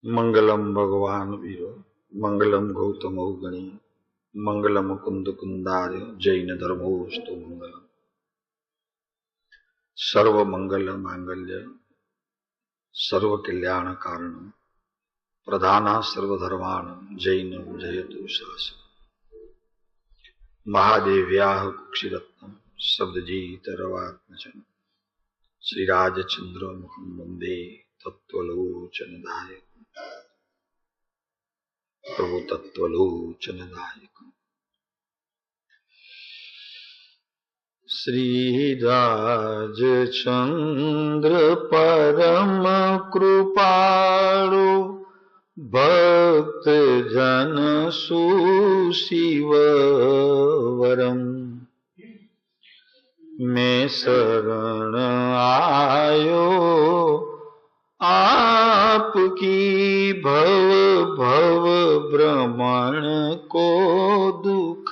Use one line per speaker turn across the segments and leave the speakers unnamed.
मंगलम भगवान वीरो मंगलम गौतम गणी मंगलम कुंद कुंदार्य जैन धर्मोस्तु मंगलम सर्व मंगल मांगल्य सर्व कल्याण कारण प्रधाना सर्वधर्मान जैन जयतु शासन महादेव्याः कुक्षिरत्नम शब्दजीत रवात्मजन श्रीराजचंद्र मुखम वंदे तत्त्वलोचनदायक प्रभु तत्त्वलोचनदायक श्रीराजचंद्र परम कृपाळु भक्त जन सुशिववरम मैं शरण आयो आपकी भव भव भ्रमण को दुख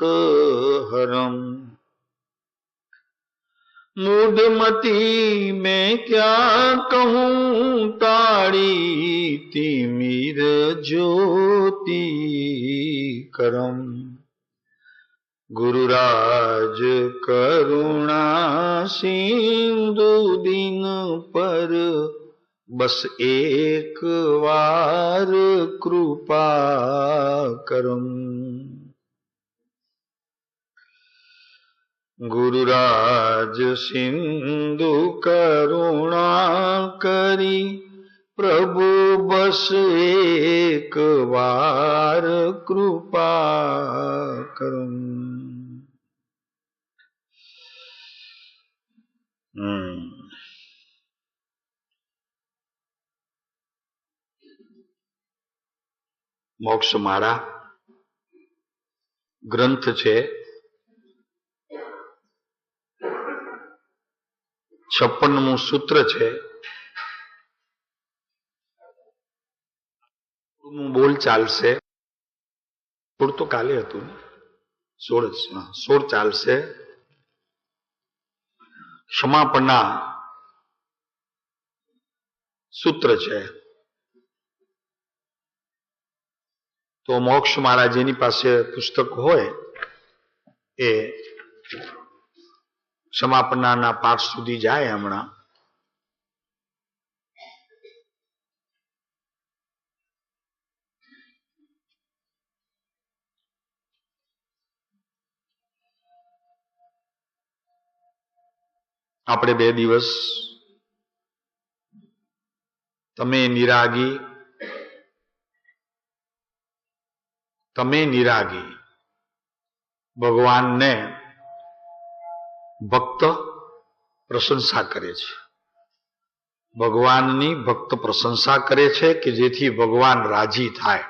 हरम मूढ़मती मैं क्या कहूँ ताड़ी तिमिर ज्योति करम गुरुराज करुणा सिंधु दिन पर बस एक बार कृपा करम गुरुराज सिंधु करुणा करी प्रभु बस एक बार कृपा करम। મોક્ષમાળા ગ્રંથ છે 56મું સૂત્ર છે બોલ ચાલશે 16 તો કાલે હતું ને 16 ચાલશે ક્ષમાપણના સૂત્ર છે તો મોક્ષમાળા જેની પાસે પુસ્તક હોય એ ક્ષમાપણાના પાઠ સુધી જાય હમણાં આપણે 2 દિવસ તમે નિરાગી ભગવાનને ભક્ત પ્રશંસા કરે છે ભગવાનની ભક્ત પ્રશંસા કરે છે કે જેથી ભગવાન રાજી થાય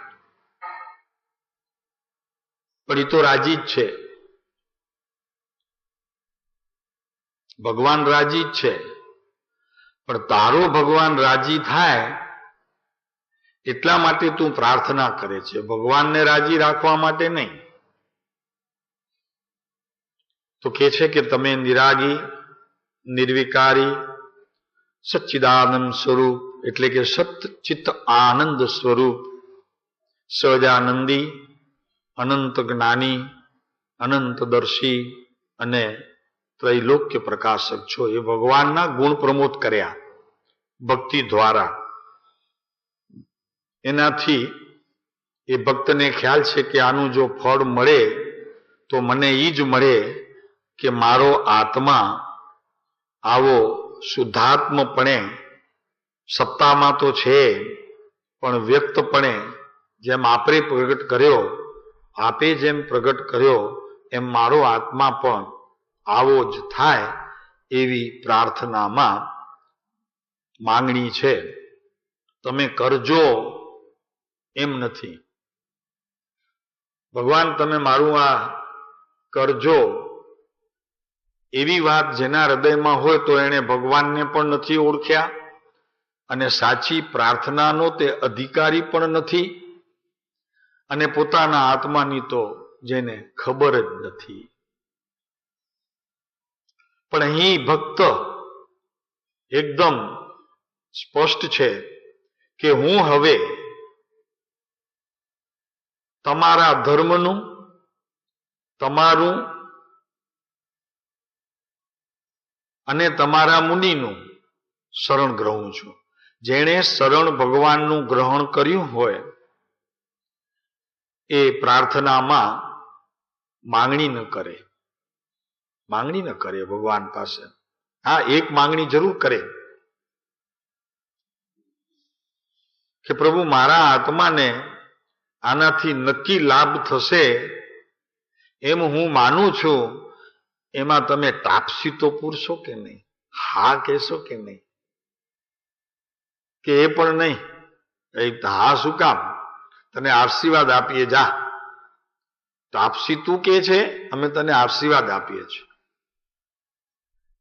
પણ એ તો રાજી જ છે ભગવાન રાજી જ છે પણ તારો ભગવાન રાજી થાય એટલા માટે તું પ્રાર્થના કરે છે ભગવાનને રાજી રાખવા માટે નહીં તો કહે છે કે તમે નિરાગી નિર્વિકારી સચ્ચિદાનંદ સ્વરૂપ એટલે કે સચ્ચિત આનંદ સ્વરૂપ સહજાનંદી અનંત જ્ઞાની અનંત દર્શી અને ત્રૈલોક્ય પ્રકાશક છો એ ભગવાનના ગુણ પ્રમોદ કર્યા ભક્તિ દ્વારા એનાથી એ ભક્તને ખ્યાલ છે કે આનું જો ફળ મળે તો મને એ જ મળે કે મારો આત્મા આવો શુદ્ધાત્મપણે સત્તામાં તો છે પણ વ્યક્તપણે જેમ આપે પ્રગટ કર્યો આપે જેમ પ્રગટ કર્યો એમ મારો આત્મા પણ આવો જ થાય એવી પ્રાર્થનામાં માંગણી છે તમે કરજો એમ નથી ભગવાન તમે મારું આ કરજો એવી વાત જેના હૃદયમાં હોય તો એને ભગવાનને પણ નથી ઓળખ્યા અને સાચી પ્રાર્થનાનો તે અધિકારી પણ નથી અને પોતાના આત્માની તો જેને ખબર જ નથી પણ અહીં ભક્ત એકદમ સ્પષ્ટ છે કે હું હવે તમારા ધર્મનું, તમારું અને તમારા મુનિનું શરણ ગ્રહું છું. જેણે શરણ ભગવાનનું ગ્રહણ કર્યું હોય એ પ્રાર્થનામાં માંગણી ન કરે, માંગણી ન કરે ભગવાન પાસે. હા, એક માંગણી જરૂર કરે કે પ્રભુ મારા આત્માને આનાથી નક્કી લાભ થશે એમ હું માનું છું, એમાં તમે તાપસી તો પૂરશો કે નહીં? હા કહેશો કે નહીં? કે એ પણ નહીં? હા શું કામ? તને આશીર્વાદ આપીએ, જા. તાપસી તું કે છે, અમે તને આશીર્વાદ આપીએ છીએ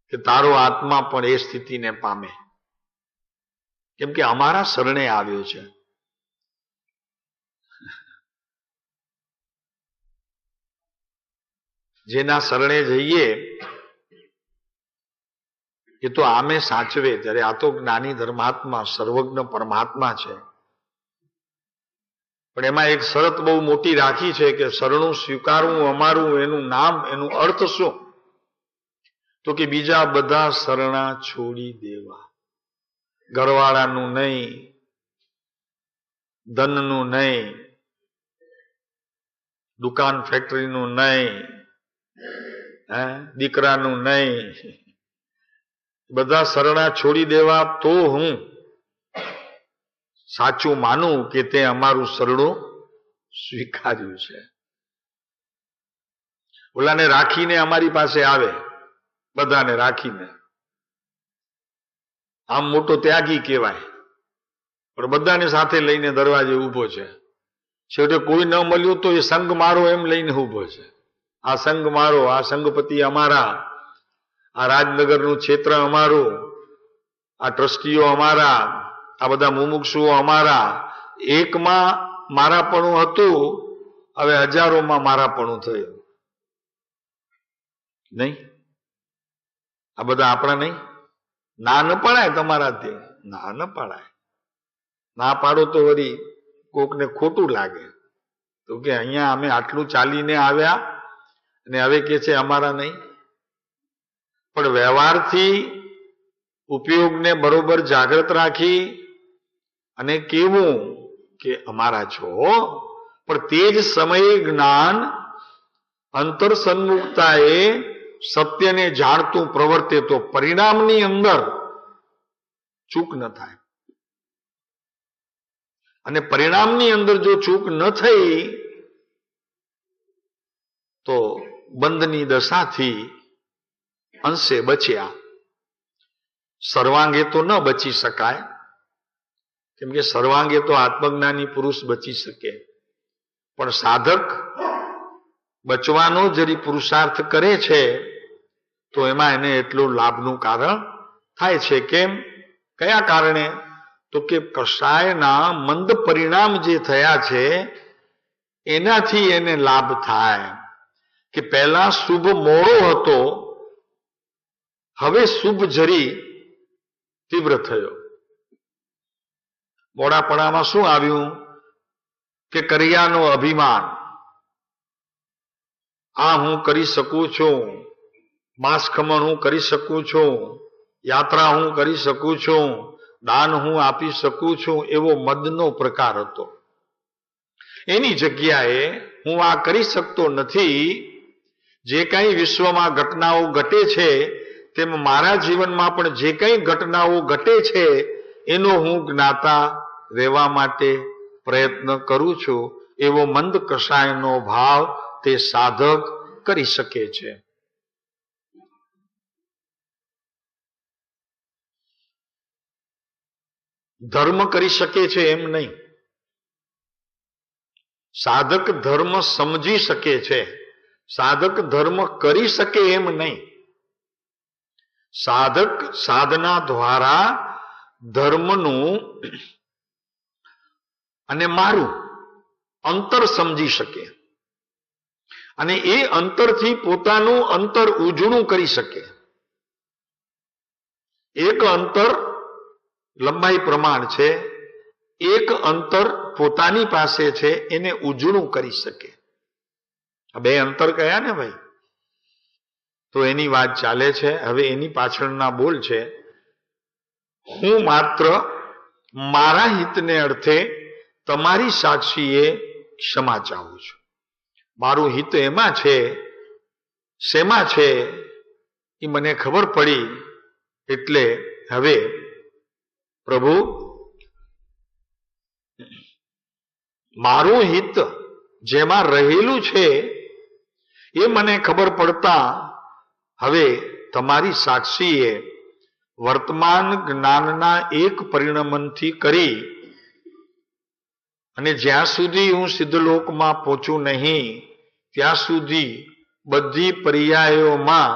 કે તારો આત્મા પણ એ સ્થિતિને પામે, કેમ કે અમારા શરણે આવ્યો છે. જેના શરણે જઈએ એ તો આમે સાચવે, ત્યારે આ તો જ્ઞાની ધર્માત્મા સર્વજ્ઞ પરમાત્મા છે. પણ એમાં એક શરત બહુ મોટી રાખી છે કે શરણું સ્વીકારવું અમારું, એનું નામ, એનું અર્થ શું? તો કે બીજા બધા શરણા છોડી દેવા. ઘરવાળાનું નહીં, ધનનું નહીં, દુકાન ફેક્ટરીનું નહીં, દીકરાનું નહીં, બધા શરણા છોડી દેવા. તો હું સાચું માનું કે તે અમારું શરણું સ્વીકાર્યું છે. ઓલાને રાખીને અમારી પાસે આવે, બધાને રાખીને, આમ મોટો ત્યાગી કહેવાય, પણ બધાને સાથે લઈને દરવાજે ઊભો છે. છેવટે કોઈ ન મળ્યું તો એ સંગ મારો એમ લઈને ઊભો છે. આ સંગ મારો, આ સંગપતિ અમારા, આ રાજનગરનું ક્ષેત્ર અમારું, આ ટ્રસ્ટીઓ અમારા, આ બધા મુમુક્ષુઓ અમારા. એકમાં મારાપણું હતું, હવે હજારોમાં મારાપણું થયું. નહીં? આ બધા આપણા નહીં? ના ન પડાય તમારાથી, ના ન પડાય. ના પાડો તો વળી કોકને ખોટું લાગે, તો કે અહીંયા અમે આટલું ચાલીને આવ્યા અને હવે કે છે અમારા નહીં. પણ વ્યવહારથી ઉપયોગને બરોબર જાગૃત રાખી અને કેવું કે અમારા છો, પણ તે જ સમયે જ્ઞાન અંતર સન્મુખતાએ સત્યને જાણતું પ્રવર્તે તો પરિણામની અંદર ચૂક ન થાય. અને પરિણામની અંદર જો ચૂક ન થઈ તો બંધની દશાથી અંશે બચ્યા. સર્વાંગે તો ન બચી શકાય, કેમ કે સર્વાંગે તો આત્મજ્ઞાની પુરુષ બચી શકે, પણ સાધક બચવાનો જરી પુરુષાર્થ કરે છે તો એમાં એને એટલું લાભનું કારણ થાય છે. કેમ? કયા કારણે? તો કે કષાયના મંદ પરિણામ જે થયા છે એનાથી એને લાભ થાય. કે પહેલા શુભ મોડો હતો, હવે શુભ જરી તીવ્ર થયો. મોડાપણામાં શું આવ્યું? કે કર્યાનો અભિમાન. આ હું કરી શકું છું, માંસ ખમણ હું કરી શકું છું, યાત્રા હું કરી શકું છું, દાન હું આપી શકું છું, એવો મદનો પ્રકાર હતો. એની જગ્યાએ હું આ કરી શકતો નથી. જે કંઈ વિશ્વમાં ઘટનાઓ ઘટે છે તેમ મારા જીવનમાં પણ જે કંઈ ઘટનાઓ ઘટે છે એનો હું જ્ઞાતા રહેવા માટે પ્રયત્ન કરું છું. એવો મંદ કષાયનો ભાવ તે સાધક કરી શકે છે. ધર્મ કરી શકે છે એમ નહીં. સાધક ધર્મ સમજી શકે છે, સાધક ધર્મ કરી શકે એમ નહીં. સાધક સાધના દ્વારા ધર્મનું અને મારું અંતર સમજી શકે અને એ અંતરથી પોતાનું અંતર ઉજળું કરી શકે. એક અંતર લંબાઈ પ્રમાણ છે, એક અંતર પોતાની પાસે છે એને ઉજળું કરી શકે. આ બે અંતર કયા ને ભાઈ? તો એની વાત ચાલે છે. હવે એની પાછળના બોલ છે, હું માત્ર મારા હિતને અર્થે તમારી સાક્ષીએ ક્ષમા ચાહું છું. મારું હિત એમાં છે, શેમાં છે એ મને ખબર પડી. એટલે હવે પ્રભુ, મારું હિત જેમાં રહેલું છે એ મને ખબર પડતા હવે તમારી સાક્ષીએ વર્તમાન જ્ઞાનના એક પરિણમનથી કરી અને જ્યાં સુધી હું સિદ્ધલોકમાં પહોંચું નહીં ત્યાં સુધી બધી પર્યાયોમાં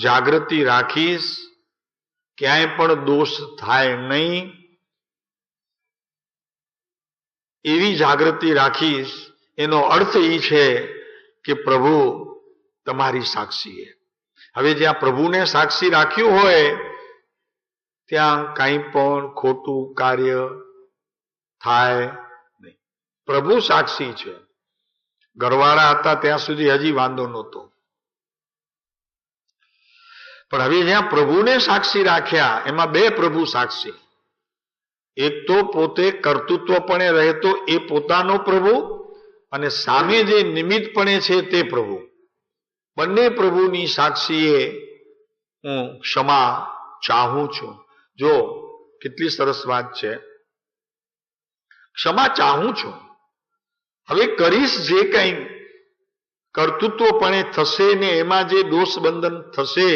જાગૃતિ રાખીશ, ક્યાંય પણ દોષ થાય નહીં એવી જાગૃતિ રાખીશ. એનો અર્થ એ છે કે પ્રભુ તમારી સાક્ષીએ. હવે જ્યાં પ્રભુને સાક્ષી રાખ્યું હોય ત્યાં કંઈ પણ ખોટું કાર્ય થાય નહીં. પ્રભુ સાક્ષી છે. ઘરવાળા હતા ત્યાં સુધી હજી વાંધો નહોતો, પણ હવે જ્યાં પ્રભુને સાક્ષી રાખ્યા એમાં બે પ્રભુ સાક્ષી. એક તો પોતે કર્તૃત્વપણે રહેતો એ પોતાનો પ્રભુ, અને સામે જે નિમિત્તપણે છે તે પ્રભુ. બંને પ્રભુની સાક્ષીએ હું ક્ષમા ચાહું છું. જો કેટલી સરસ વાત છે. ક્ષમા ચાહું છું. હવે કરીશ જે કંઈ કર્તૃત્વપણે થશે ને એમાં જે દોષ બંધન થશે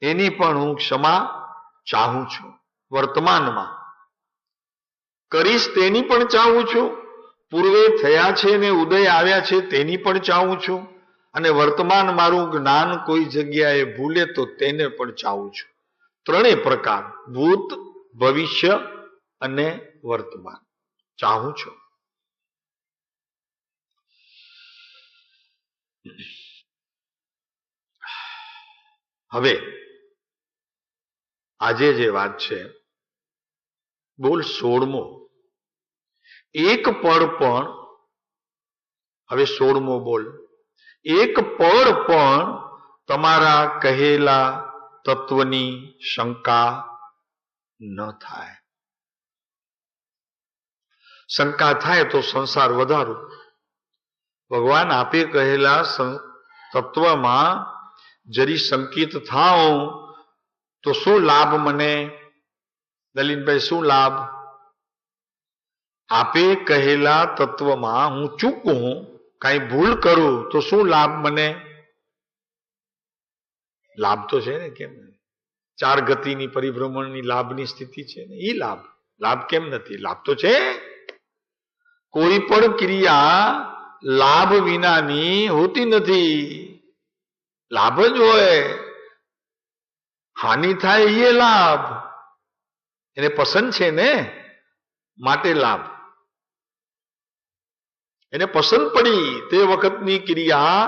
એની પણ હું ક્ષમા ચાહું છું. વર્તમાનમાં કરીશ તેની પણ ચાહું છું, પૂર્વે થયા છે ને ઉદય આવ્યા છે તેની પણ ચાહું છું, અને વર્તમાન મારું જ્ઞાન કોઈ જગ્યાએ ભૂલે તો તેને પણ ચાહું છું. ત્રણેય પ્રકાર, ભૂત, ભવિષ્ય અને વર્તમાન ચાહું છું. હવે આજે જે વાત છે, બોલ 16મો. એક પળ પણ, હવે 16મો બોલ, એક પળ પણ તમારા કહેલા તત્વની શંકા ન થાય. શંકા થાય તો સંસાર વધારો. ભગવાન આપે કહેલા તત્વમાં જરી શંકિત થાઉં તો શું લાભ મને? દલીનભાઈ, શું લાભ? આપે કહેલા તત્વમાં હું ચૂકું, કાંઈ ભૂલ કરું તો શું લાભ મને? લાભ તો છે ને, કેમ? 4 ગતિની પરિભ્રમણની લાભની સ્થિતિ છે ને, એ લાભ. લાભ કેમ નથી? લાભ તો છે. કોઈ પણ ક્રિયા લાભ વિનાની હોતી નથી. લાભ જ હોય. હાનિ થાય એ લાભ. એને પસંદ છે ને, માટે લાભ. એને પસંદ પડી તે વખતની ક્રિયા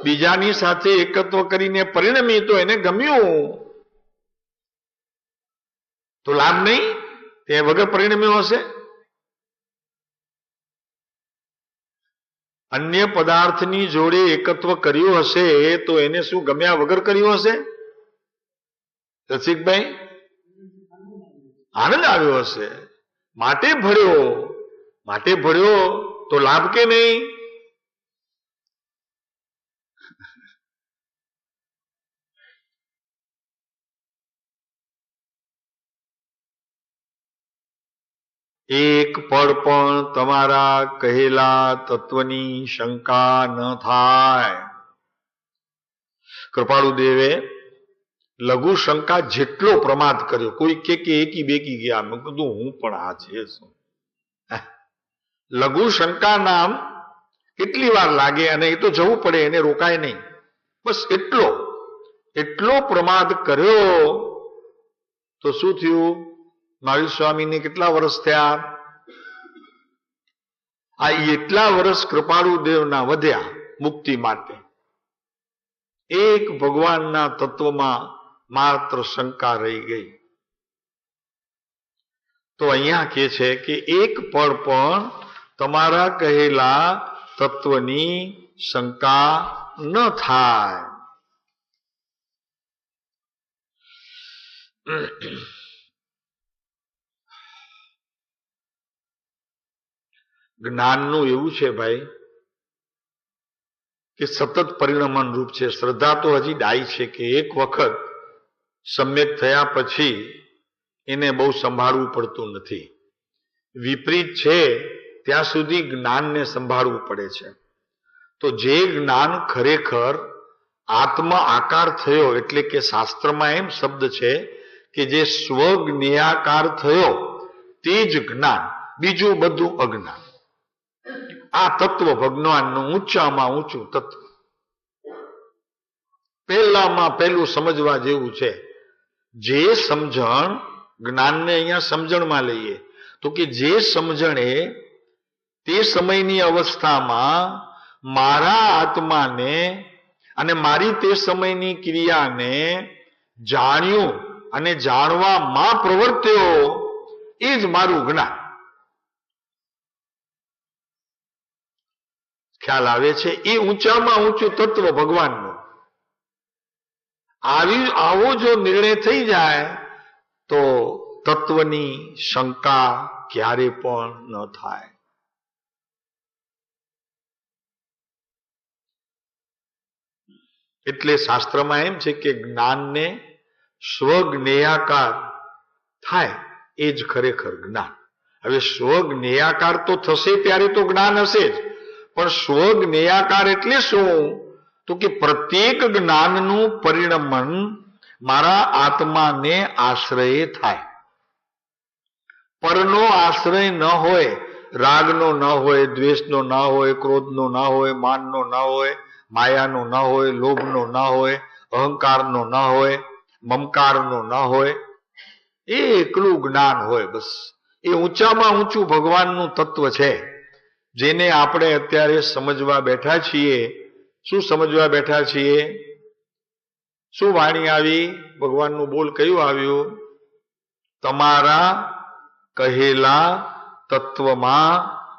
બીજાની સાથે એકત્વ કરીને પરિણમી તો એને ગમ્યું, તો લાભ નહીં? તે વગર પરિણમ્યો હશે. અન્ય પદાર્થની જોડે એકત્વ કર્યું હશે તો એને શું ગમ્યા વગર કર્યું હશે? રસિકભાઈ, આનંદ આવ્યો હશે, માટે ભળ્યો. માટે ભળ્યો તો લાભ કે નહીં? એક પળ પણ તમારા કહેલા તત્વની શંકા ન થાય. કૃપાળુ દેવે લઘુ શંકા જેટલો પ્રમાદ કર્યો. કોઈ કે એકી બેકી ગયા. મેં કીધું હું પણ આ છે શું? લઘુ શંકા નામ કેટલી વાર લાગે, અને એ તો જવું પડે, એને રોકાય નહીં. બસ એટલો પ્રમાદ કર્યો તો શું થયું? મહાવીર સ્વામીને કેટલા વર્ષ થયા? આ એટલા વર્ષ કૃપાળુ દેવના વધ્યા મુક્તિ માટે. એક ભગવાનના તત્વમાં માત્ર શંકા રહી ગઈ. તો અહીંયા કહે છે કે એક પળ પણ તમારા કહેલા તત્વની શંકા ન થાય. જ્ઞાનનું એવું છે ભાઈ કે સતત પરિણમન રૂપ છે. શ્રદ્ધા તો હજી ડાય છે કે એક વખત સમ્યક થયા પછી એને બહુ સંભાળવું પડતું નથી. વિપરીત છે ત્યાં સુધી જ્ઞાનને સંભાળવું પડે છે. તો જે જ્ઞાન ખરેખર આત્મા આકાર થયો, એટલે કે શાસ્ત્રમાં એમ શબ્દ છે કે જે સ્વજ્ઞેયાકાર થયો તે જ જ્ઞાન, બીજું બધું અજ્ઞાન. આ તત્વ ભગવાનનું ઊંચામાં ઊંચું તત્વ, પહેલામાં પહેલું સમજવા જેવું છે. જે સમજણ, જ્ઞાનને અહીંયા સમજણમાં લઈએ તો કે જે સમજણે તે સમયની અવસ્થામાં મારા આત્માને અને મારી તે સમયની ક્રિયાને જાણ્યું અને જાણવામાં પ્રવર્ત્યો, એ જ મારું જ્ઞાન. ખ્યાલ આવે છે? એ ઊંચામાં ઊંચું તત્વ ભગવાનનું. આવો જો નિર્ણય થઈ જાય તો તત્વની શંકા ક્યારે પણ ન થાય. એટલે શાસ્ત્રમાં એમ છે કે જ્ઞાનને સ્વજ્ઞેયાકાર થાય એ જ ખરેખર જ્ઞાન. હવે સ્વજ્ઞેયાકાર તો થશે ત્યારે તો જ્ઞાન હશે જ, પણ સ્વજ્ઞેયાકાર એટલે શું? તો કે પ્રત્યેક જ્ઞાનનું પરિણમન મારા આત્માને આશ્રયે થાય. પરનો આશ્રય ન હોય, રાગનો ન હોય, દ્વેષનો ન હોય, ક્રોધનો ન હોય, માનનો ન હોય, માયાનો ન હોય, લોભનો ન હોય, અહંકારનો ન હોય, મમકારનો ન હોય, એ એકલું જ્ઞાન હોય. બસ એ ઊંચામાં ઊંચું ભગવાનનું તત્વ છે, જેને આપણે અત્યારે સમજવા બેઠા છીએ. શું સમજવા બેઠા છીએ? શું વાણી આવી? ભગવાનનું બોલ કયું આવ્યું? તમારા કહેલા તત્વમાં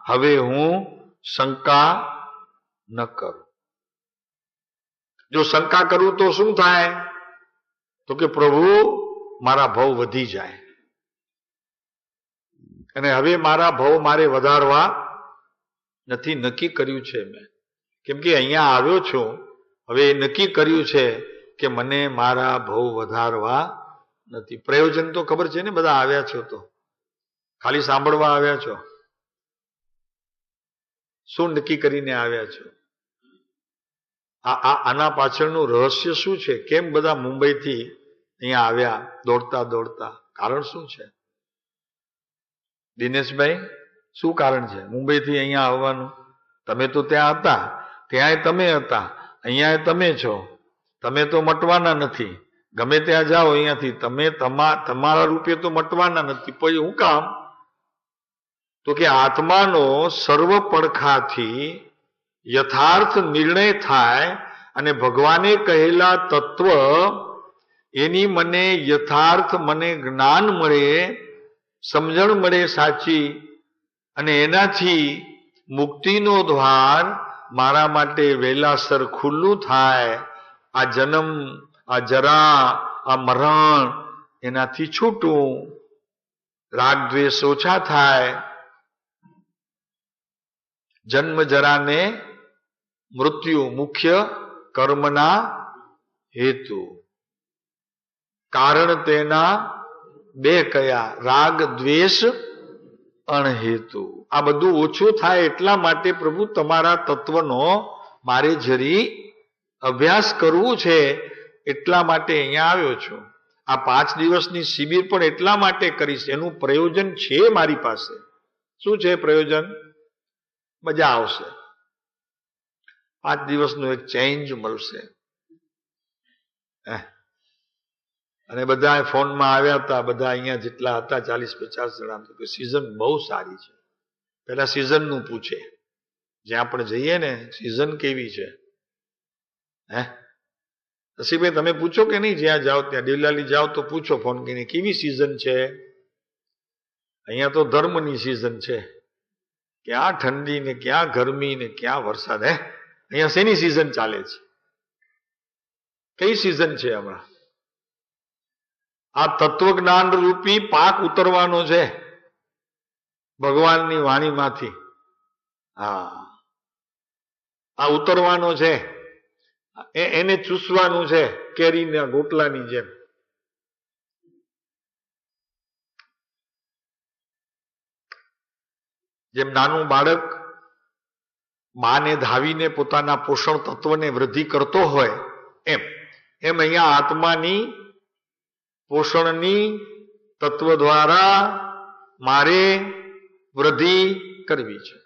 હવે હું શંકા ન કરું. જો શંકા કરું તો શું થાય? તો કે પ્રભુ મારા ભવ વધી જાય, અને હવે મારા ભવ મારે વધારવા નથી, નક્કી કર્યું છે મેં. કેમ કે અહીંયા આવ્યો છું, હવે નક્કી કર્યું છે કે મને મારા ભવ વધારવા નથી. પ્રયોજન તો ખબર છે ને, બધા આવ્યા છો તો ખાલી સાંભળવા આવ્યા છો? શું નક્કી કરીને આવ્યા છો? આના પાછળનું રહસ્ય શું છે? કેમ બધા મુંબઈથી અહીંયા આવ્યા દોડતા દોડતા? કારણ શું છે દિનેશભાઈ? શું કારણ છે મુંબઈથી અહીંયા આવવાનું? તમે તો ત્યાં હતા, ત્યાંય તમે હતા, અહીંયા તમે છો. તમે તો મટવાના નથી. ગમે ત્યાં જાઓ અહીંયાથી તમે તમારા રૂપે તો મટવાના નથી. પછી હું કામ? તો કે આત્માનો સર્વ પડખાથી યથાર્થ નિર્ણય થાય અને ભગવાને કહેલા તત્વ એની મને યથાર્થ, મને જ્ઞાન મળે, સમજણ મળે સાચી, અને એનાથી મુક્તિનો દ્વાર મારા માટે વહેલાસર ખુલ્લું થાય. આ જન્મ, આ જરા, આ મરણ એનાથી છૂટું, રાગ દ્વેષ ઓછા થાય. જન્મ જરાને મૃત્યુ મુખ્ય કર્મના હેતુ, કારણ તેના બે કયા? રાગ દ્વેષ અણહેતુ. આ બધું ઓછું થાય એટલા માટે પ્રભુ તમારા તત્વનો મારે જરી અભ્યાસ કરવું છે, એટલા માટે અહીંયા આવ્યો છું. આ 5 દિવસની શિબિર પણ એટલા માટે કરીશ, એનું પ્રયોજન છે મારી પાસે. શું છે પ્રયોજન? મજા આવશે, 5 દિવસનું એક ચેન્જ મળશે. અને બધા ફોનમાં આવ્યા હતા, બધા અહીંયા જેટલા હતા 40-50 જણા, તો કે સિઝન બહુ સારી છે. પેલા સિઝનનું પૂછે, જ્યાં પણ જઈએ ને સિઝન કેવી છે? રસીભાઈ તમે પૂછો કે નહીં? જ્યાં જાઓ ત્યાં, દેવલાલી જાઓ તો પૂછો ફોન કરીને કેવી સિઝન છે. અહીંયા તો ધર્મની સિઝન છે, ક્યાં ઠંડી ને ક્યાં ગરમી ને ક્યાં વરસાદ. અહીંયા શેની સિઝન ચાલે છે? કઈ સિઝન છે હમણાં? આ તત્વજ્ઞાન રૂપી પાક ઉતરવાનો છે ભગવાનની વાણીમાંથી. હા, આ ઉતરવાનો છે, એને ચૂસવાનું છે કેરીના ગોટલાની જેમ. જેમ નાનું બાળક માને ધાવીને પોતાના પોષણ તત્વને વૃદ્ધિ કરતો હોય એમ અહીંયા આત્માની પોષણની તત્વ દ્વારા મારે વૃદ્ધિ કરવી છે.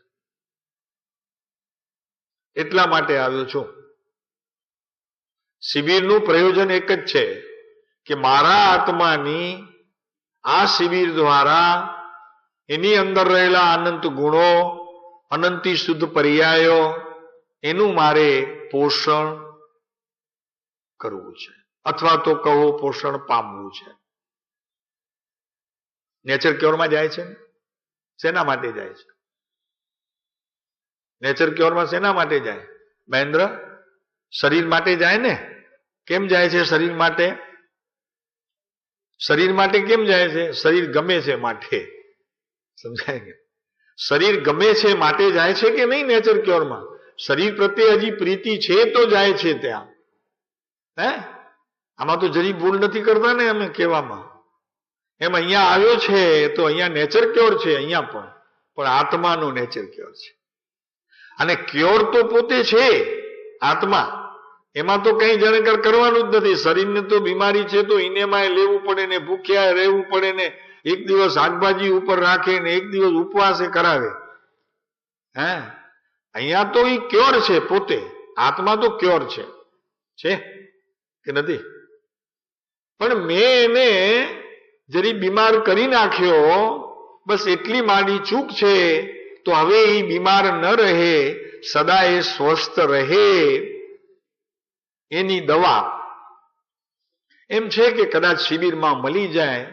એટલા માટે આવ્યો છું. શિબિરનું પ્રયોજન એક જ છે કે મારા આત્માની આ શિબિર દ્વારા એની અંદર રહેલા અનંત ગુણો, અનંતી શુદ્ધ પર્યાયો, એનું મારે પોષણ કરવું છે, અથવા તો કહો પોષણ પામવું છે. નેચર ક્યોરમાં જાય છે, શેના માટે જાય છે? નેચર ક્યોરમાં શેના માટે જાય? મહેન્દ્ર, શરીર માટે જાય ને? કેમ જાય છે શરીર માટે? શરીર માટે કેમ જાય છે? શરીર ગમે છે માટે. સમજાય કે? શરીર ગમે છે માટે જાય છે કે નહીં? નેચર ક્યોરમાં શરીર પ્રત્યે હજી પ્રીતિ છે તો જાય છે ત્યાં. આમાં તો જરી ભૂલ નથી કરતા ને અમે કહેવામાં. એમ અહીંયા આવ્યો છે તો અહીંયા નેચર ક્યોર છે, અહીંયા પણ આત્માનો નેચર ક્યોર છે. અને ક્યોર તો પોતે છે આત્મા, એમાં તો કઈ જાણકાર કરવાનું જ નથી. શરીરને તો બીમારી છે તો ઇનેમાં લેવું પડે ને, ભૂખ્યા રહેવું પડે ને, એક દિવસ શાકભાજી ઉપર રાખે ને એક દિવસ ઉપવાસે કરાવે. અહીંયા તો એ ક્યોર છે પોતે. આત્મા તો ક્યોર છે કે નથી? પણ મેં એને જરી બીમાર કરી નાખ્યો, બસ એટલી મારી ચૂક છે. તો હવે એ બીમાર ન રહે, સદા એ સ્વસ્થ રહે, એની દવા એમ છે કે કદાચ શિબિરમાં મળી જાય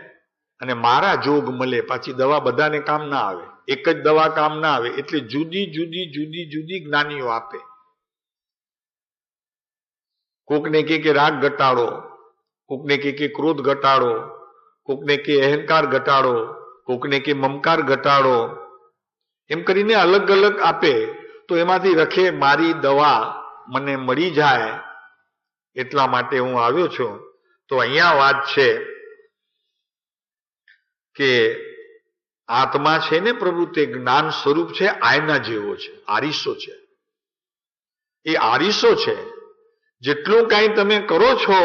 અને મારા જોગ મળે. પાછી દવા બધાને કામ ના આવે, એક જ દવા કામ ના આવે. એટલે જુદી જુદી જુદી જુદી જ્ઞાનીઓ આપે. કોકને કે રાગ ઘટાડો, કોકને કે ક્રોધ ઘટાડો, કોકને કે અહંકાર ઘટાડો, કોકને કે મમકાર ઘટાડો. એમ કરીને અલગ અલગ આપે. તો એમાંથી રખે મારી દવા મને મળી જાય, એટલા માટે હું આવ્યો છું. તો અહીંયા વાત છે કે આત્મા છે ને પ્રભુ, તે જ્ઞાન સ્વરૂપ છે, આયના જેવો છે, આરીસો છે. એ આરીસો છે. જેટલું કાંઈ તમે કરો છો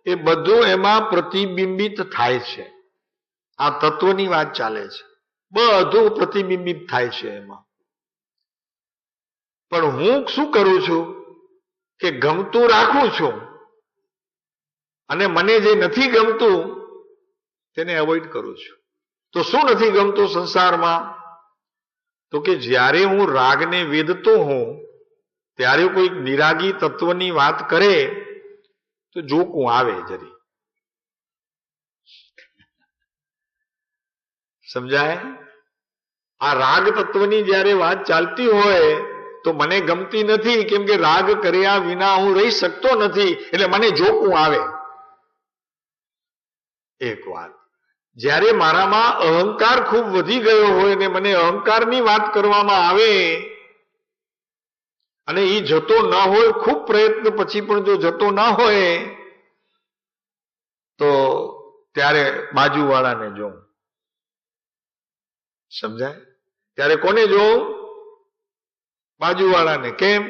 એ બધું એમાં પ્રતિબિંબિત થાય છે. આ તત્વની વાત ચાલે છે. બધું પ્રતિબિંબિત થાય છે એમાં. પણ હું શું કરું છું કે ગમતું રાખું છું, અને મને જે નથી ગમતું તેને એવોઇડ કરું છું. તો શું નથી ગમતું સંસારમાં? તો કે જ્યારે હું રાગને વેદતો હોઉં ત્યારે કોઈ નિરાગી તત્વની વાત કરે તો જોકું આવે જરી. સમજાય? આ રાગ તત્વની જ્યારે વાત ચાલતી હોય તો મને ગમતી નથી, કેમ કે રાગ કર્યા વિના હું રહી શકતો નથી, એટલે મને જોકું આવે. એક વાત. જ્યારે મારામાં અહંકાર ખૂબ વધી ગયો હોય ને મને અહંકારની વાત કરવામાં આવે અને એ જતો ન હોય, ખૂબ પ્રયત્ન પછી પણ જો જતો ન હોય તો ત્યારે બાજુવાળાને જોઉં. સમજાય? ત્યારે કોને જોઉં? બાજુવાળાને. કેમ?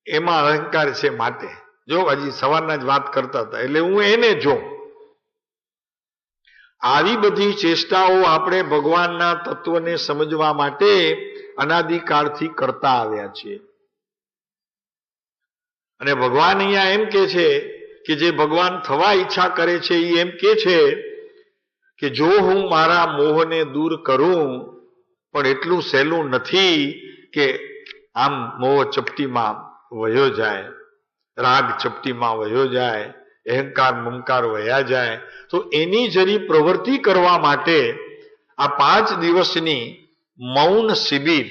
એમાં અહંકાર છે માટે. જો હજી સવારના જ વાત કરતા હતા, એટલે હું એને જોઉં. આવી બધી ચેષ્ટાઓ આપણે ભગવાનના તત્વને સમજવા માટે અનાદિકાળથી કરતા આવ્યા છીએ. અને ભગવાન અહીંયા એમ કે છે કે જે ભગવાન થવા ઈચ્છા કરે છે એ એમ કે છે કે જો હું મારા મોહને દૂર કરું, પણ એટલું સહેલું નથી કે આમ મોહ ચપટીમાં વયો જાય, રાગ ચપટીમાં વયો જાય, અહંકાર મમકાર વયા જાય. તો એની જરી પ્રવૃત્તિ કરવા માટે આ 5 દિવસની મૌન શિબિર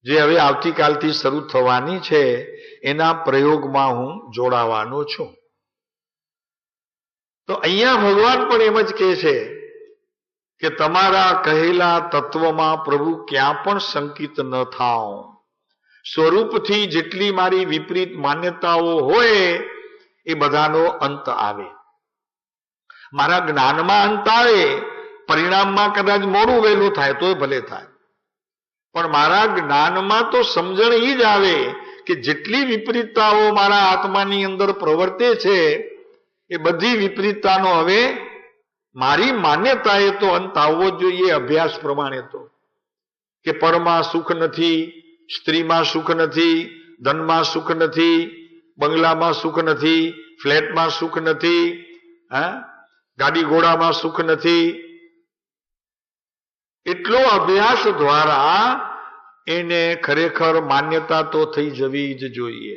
જે હવે આવતીકાલથી શરૂ થવાની છે એના પ્રયોગમાં હું જોડાવાનો છું. તો અહીંયા ભગવાન પણ એમ જ કહે છે કે તમારા કહેલા તત્વમાં પ્રભુ ક્યાં પણ શંકિત ન થાઓ. સ્વરૂપથી જેટલી મારી વિપરીત માન્યતાઓ હોય એ બધાનો અંત આવે. મારા જ્ઞાનમાં અંત આવે, પરિણામમાં કદાચ મોડું વહેલું થાય તોય ભલે થાય, પણ મારા જ્ઞાનમાં તો સમજણ એ જ આવે કે જેટલી વિપરીતતાઓ મારા આત્માની અંદર પ્રવર્તે છે એ બધી વિપરીતતાનો હવે મારી માન્યતાએ તો અંત આવવો જોઈએ. અભ્યાસ પ્રમાણે તો કે પરમાં સુખ નથી, સ્ત્રીમાં સુખ નથી, ધનમાં સુખ નથી, બંગલામાં સુખ નથી, ફ્લેટમાં સુખ નથી, ગાડી ઘોડામાં સુખ નથી. એટલો અભ્યાસ દ્વારા એને ખરેખર માન્યતા તો થઈ જવી જ જોઈએ.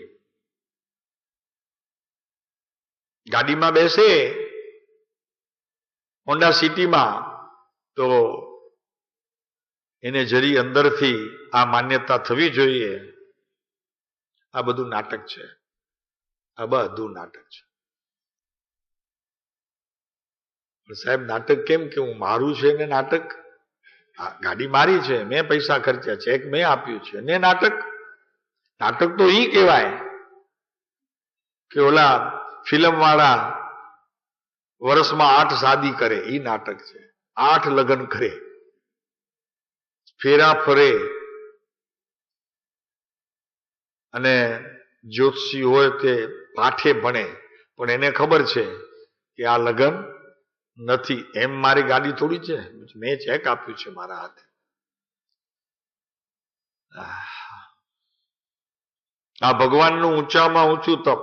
ગાડીમાં બેસે હોન્ડા સિટીમાં તો એને જરી અંદરથી આ માન્યતા થવી જોઈએ આ બધું નાટક છે, આ બધું નાટક છે. સાહેબ નાટક કેમ કે હું મારું છે ને નાટક? ગાડી મારી છે, મેં પૈસા ખર્ચ્યા, ચેક મેં આપ્યું છે ને નાટક? નાટક તો ઈ કહેવાય કે ઓલા ફિલ્મ વાળા વર્ષમાં 8 શાદી કરે, ઈ નાટક છે. 8 લગ્ન કરે, ફેરા ફરે, અને જ્યોતિષી હોય તે પાઠે ભણે, પણ એને ખબર છે કે આ લગ્ન નથી. એમ મારી ગાડી થોડી છે, મેં ચેક આપ્યું છે મારા હાથે. આ ભગવાનનું ઊંચામાં ઊંચું તપ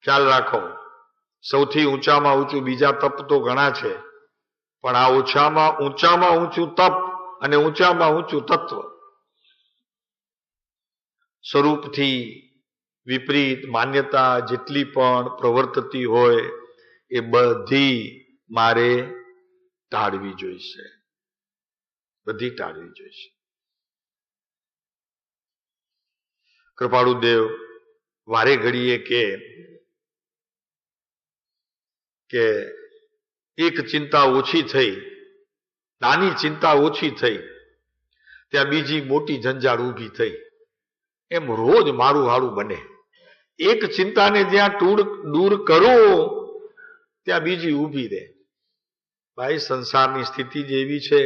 ખ્યાલ રાખો. સૌથી ઊંચામાં ઊંચું બીજા તપ તો ઘણા છે, પણ આ ઊંચામાં ઊંચું તપ અને ઊંચામાં ઊંચું તત્વ. સ્વરૂપથી વિપરીત માન્યતા જેટલી પણ પ્રવર્તતી હોય એ બધી મારે ટાળવી જોઈશે, બધી ટાળવી જોઈશે. કૃપાળુ દેવ વારે ઘડીએ કે એક ચિંતા ઓછી થઈ, નાની ચિંતા ઓછી થઈ, ત્યાં બીજી મોટી ઝંઝાળ ઊભી થઈ. એમ રોજ મારું હારું બને. એક ચિંતાને જ્યાં દૂર કરું ત્યાં બીજી ઊભી રહે. ભાઈ સંસારની સ્થિતિ જ એવી છે,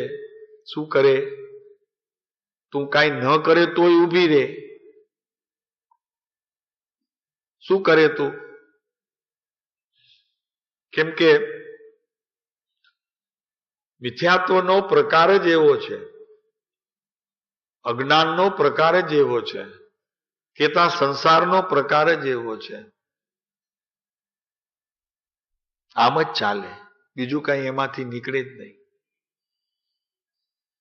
શું કરે? તું કાંઈ ન કરે તોય ઊભી રહે. શું કરે તું? કેમ કે મિથ્યાત્વનો પ્રકાર જ એવો છે, અજ્ઞાનનો પ્રકાર જ એવો છે, કેતા સંસારનો પ્રકાર જ એવો છે. આમ જ ચાલે, બીજું કઈ એમાંથી નીકળે જ નહીં.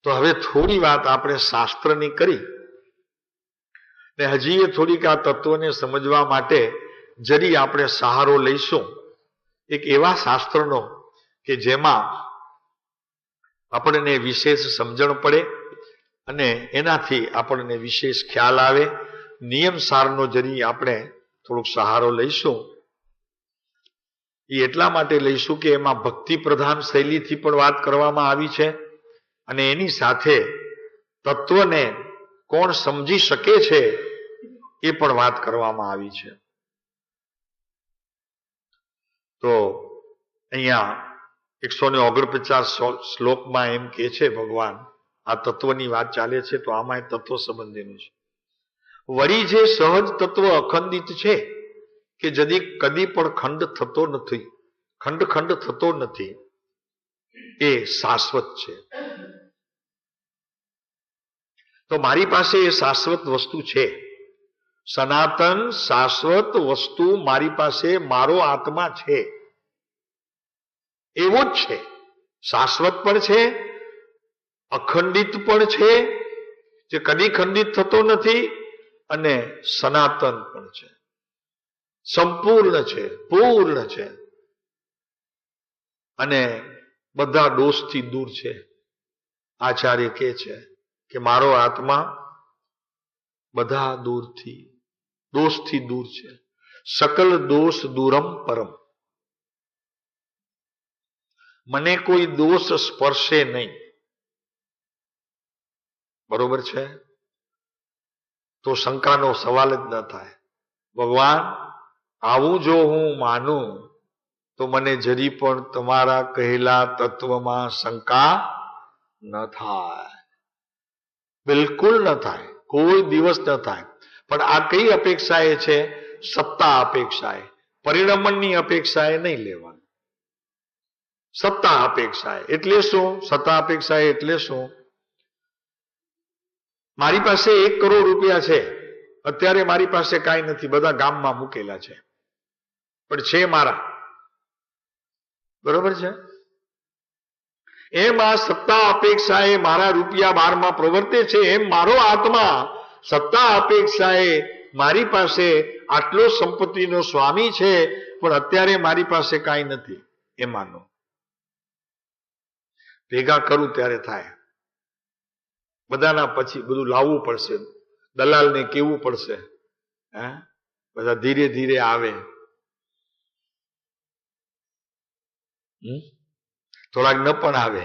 તો હવે થોડી વાત આપણે શાસ્ત્રની કરી ને હજી એ થોડીક આ તત્વને સમજવા માટે જરી આપણે સહારો લઈશું એક એવા શાસ્ત્રનો કે જેમાં આપણને વિશેષ સમજણ પડે અને એનાથી આપણને વિશેષ ખ્યાલ આવે. નિયમ સારનો જરી આપણે થોડોક સહારો લઈશું. એ એટલા માટે લઈશું કે એમાં ભક્તિ પ્રધાન શૈલીથી પણ વાત કરવામાં આવી છે અને એની સાથે તત્વને કોણ સમજી શકે છે એ પણ વાત કરવામાં આવી છે. તો અહીંયા 149 શ્લોકમાં એમ કે છે ભગવાન, આ તત્વની વાત ચાલે છે તો આમાં તત્વ સંબંધીનું છે. વળી જે સહજ તત્વ અખંડિત છે કે કદી પણ ખંડ થતો નથી એ શાશ્વત છે. તો મારી પાસે એ શાશ્વત વસ્તુ છે, સનાતન શાશ્વત વસ્તુ મારી પાસે મારો આત્મા છે, એવો જ છે. શાશ્વત પણ છે, અખંડિત પણ છે, જે કદી ખંડિત થતો નથી, અને સનાતન પણ છે, સંપૂર્ણ છે, પૂર્ણ છે. અને બધા દોષથી દૂર છે. આચાર્ય કહે છે કે મારો આત્મા બધા દોષથી દૂર છે. સકલ દોષ દૂરમ પરમ. મને કોઈ દોષ સ્પર્શે નહીં. બરોબર છે? તો શંકાનો સવાલ જ ન થાય. ભગવાન, આવું જો હું માનું તો મને જરી પણ તમારા કહેલા તત્વમાં શંકા ન થાય. બિલકુલ ન થાય, કોઈ દિવસ ન થાય. પણ આ કઈ અપેક્ષા એ છે? સત્તા અપેક્ષાએ, પરિણમનની અપેક્ષાએ નહીં લેવાનું. સત્તા અપેક્ષાએ. એટલે શું? સત્તા અપેક્ષાએ એટલે શું? મારી પાસે 1 કરોડ રૂપિયા છે. અત્યારે મારી પાસે કાંઈ નથી, બધા ગામમાં મૂકેલા છે, પણ છે મારા. બરોબર છે? એમ આ સત્તા અપેક્ષાએ મારા રૂપિયા બારમાં પ્રવર્તે છે. એમ મારો આત્મા સત્તા અપેક્ષાએ મારી પાસે આટલો સંપત્તિનો સ્વામી છે, પણ અત્યારે મારી પાસે કાંઈ નથી. એ માનો. ભેગા કરું ત્યારે થાય. બધાના પછી બધું લાવવું પડશે, દલાલને કેવું પડશે. બધા ધીરે ધીરે આવે. થોડાક ન પણ આવે.